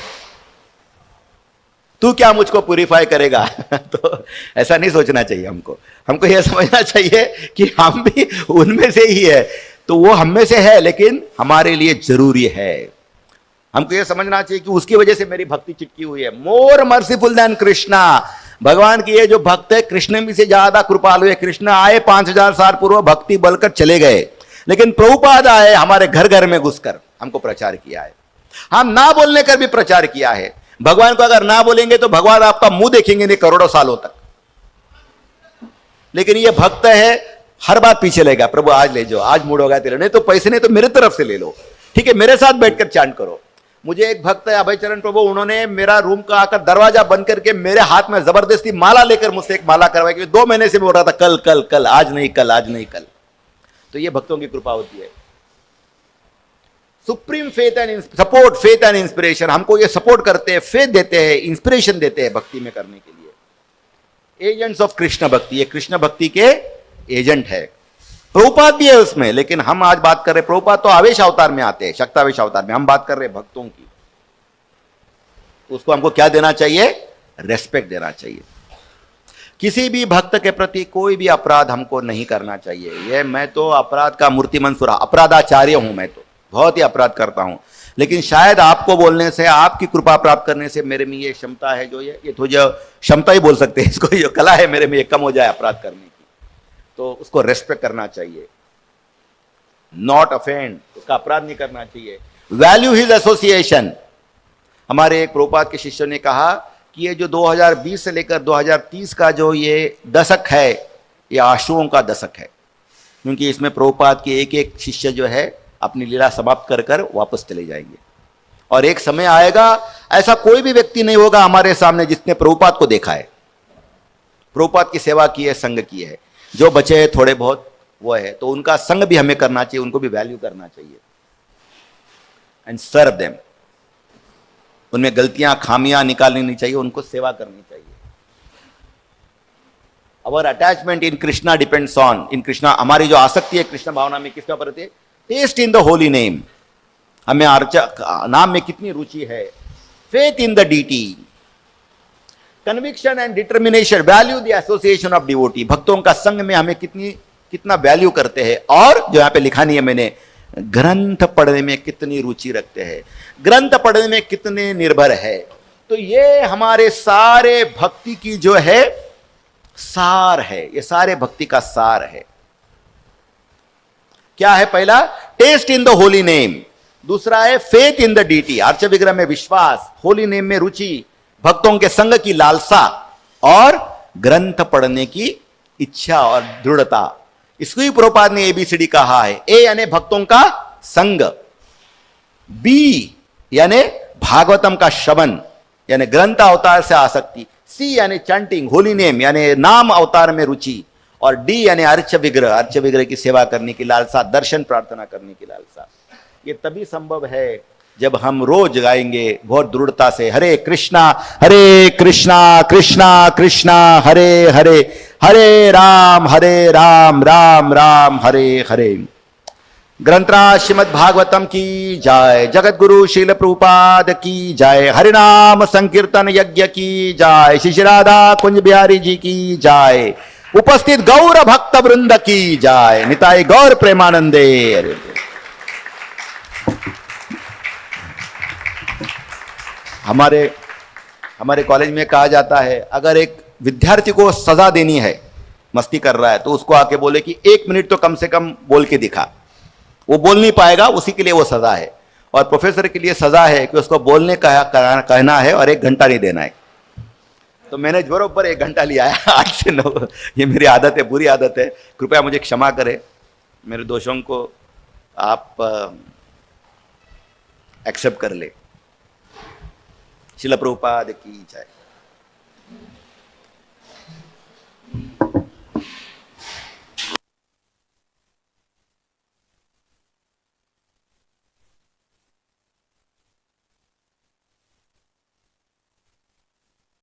तू क्या मुझको प्यूरिफाई करेगा। तो ऐसा नहीं सोचना चाहिए हमको यह समझना चाहिए कि हम भी उनमें से ही है। तो वो हम में से है, लेकिन हमारे लिए जरूरी है। हमको यह समझना चाहिए कि उसकी वजह से मेरी भक्ति चिटकी हुई है। मोर मर्सीफुल देन कृष्णा, भगवान की ये जो भक्त है, कृष्ण भी से ज्यादा कृपालु है। कृष्ण आए 5000 साल पूर्व, भक्ति बोलकर चले गए, लेकिन प्रभुपाद आए, हमारे घर घर में घुसकर हमको प्रचार किया है। हम ना बोलने कर भी प्रचार किया है। भगवान को अगर ना बोलेंगे तो भगवान आपका मुंह देखेंगे नहीं करोड़ों सालों तक। लेकिन ये भक्त है, हर बात पीछे लेगा, प्रभु आज ले जाओ, आज मूड होगा तेरे, नहीं तो पैसे नहीं तो मेरे तरफ से ले लो, ठीक है, मेरे साथ बैठकर चांट करो। मुझे एक भक्त है अभय चरण प्रभु, उन्होंने मेरा रूम का आकर दरवाजा बंद करके मेरे हाथ में जबरदस्ती माला लेकर मुझसे एक माला करवाई, क्योंकि 2 महीने से बोल रहा था कल कल कल, आज नहीं कल, आज नहीं कल। तो ये भक्तों की कृपा होती है। Supreme faith and support, faith and inspiration, हमको ये सपोर्ट करते हैं, फेथ देते हैं, इंस्पिरेशन देते हैं भक्ति में करने के लिए। एजेंट्स ऑफ कृष्ण भक्ति, ये कृष्ण भक्ति के एजेंट है। प्रभुपाद भी है उसमें, लेकिन हम आज बात कर रहे हैं, प्रभुपाद तो आवेश अवतार में आते हैं, शक्तावेश अवतार में, हम बात कर रहे हैं भक्तों की। तो उसको हमको क्या देना चाहिए? रेस्पेक्ट देना चाहिए। किसी भी भक्त के प्रति कोई भी अपराध हमको नहीं करना चाहिए। ये मैं तो अपराध का मूर्ति मंसूरा अपराधाचार्य हूं, मैं तो बहुत ही अपराध करता हूं, लेकिन शायद आपको बोलने से, आपकी कृपा प्राप्त करने से मेरे में ये क्षमता है, जो ये तो जो क्षमता ही बोल सकते हैं इसको, ये कला है मेरे में, ये कम हो जाए अपराध करने की, तो उसको रेस्पेक्ट करना चाहिए, नॉट अफेंड, उसका अपराध नहीं करना चाहिए। Value his association. हमारे एक प्रभुपाद के शिष्य ने कहा कि ये जो 2020 से लेकर 2030 का जो ये दशक है, ये आंसुओं का दशक है, क्योंकि इसमें प्रभुपाद के एक एक शिष्य जो है अपनी लीला समाप्त कर कर वापस चले जाएंगे। और एक समय आएगा, ऐसा कोई भी व्यक्ति नहीं होगा हमारे सामने जिसने प्रभुपाद को देखा है, प्रभुपाद की सेवा की है, संग की है। जो बचे हैं थोड़े बहुत वो है, तो उनका संग भी हमें करना चाहिए, उनको भी वैल्यू करना चाहिए एंड सर्व देम। उनमें गलतियां, खामियां निकालनी नहीं चाहिए, उनको सेवा करनी चाहिए। Our attachment in Krishna depends on, in Krishna, हमारी जो आसक्ति है कृष्ण भावना में किसके ऊपर है? Taste in the holy name, हमें नाम में कितनी रुचि है। Faith in the deity, conviction and determination, value the association of devotee, भक्तों का संग में हमें कितना वैल्यू करते हैं। और जो यहां पे लिखा नहीं है मैंने, ग्रंथ पढ़ने में कितनी रुचि रखते हैं, ग्रंथ पढ़ने में कितने निर्भर है। तो ये हमारे सारे भक्ति की जो है सार है, ये सारे भक्ति का सार है। क्या है? पहला taste in the holy name, दूसरा है फेथ इन द डीटी, अर्च विग्रह में विश्वास, होली नेम में रुचि, भक्तों के संग की लालसा, और ग्रंथ पढ़ने की इच्छा और दृढ़ता। इसको ही प्रभुपाद ने एबीसीडी कहा है। ए यानी भक्तों का संग, बी यानी भागवतम का श्रवण यानी ग्रंथ अवतार से आसक्ति, सी यानी चैंटिंग, होली नेम यानी नाम अवतार में रुचि, और डी यानी अर्च विग्रह की सेवा करने की लालसा, दर्शन प्रार्थना करने की लालसा। ये तभी संभव है जब हम रोज गाएंगे बहुत दृढ़ता से, हरे कृष्णा कृष्णा कृष्णा हरे हरे, हरे राम राम राम हरे हरे। ग्रंथराज श्रीमद् भागवतम की जय, जगत गुरु शील प्रभुपाद की जय, हरिनाम संकीर्तन यज्ञ की जय, श्री राधा कुंज बिहारी जी की जय, उपस्थित गौर भक्त वृंद की जय, निताई गौर प्रेमानंदे। हमारे कॉलेज में कहा जाता है, अगर एक विद्यार्थी को सजा देनी है, मस्ती कर रहा है, तो उसको आके बोले कि 1 मिनट तो कम से कम बोल के दिखा। वो बोल नहीं पाएगा, उसी के लिए वो सजा है। और प्रोफेसर के लिए सजा है कि उसको बोलने का कहना है और 1 घंटा नहीं देना है। तो मैंने बरोबर 1 घंटा लिया है 8 से 9। ये मेरी आदत है, बुरी आदत है, कृपया मुझे क्षमा करें, मेरे दोषों को आप एक्सेप्ट कर ले। शिल प्रभुपाद की जय।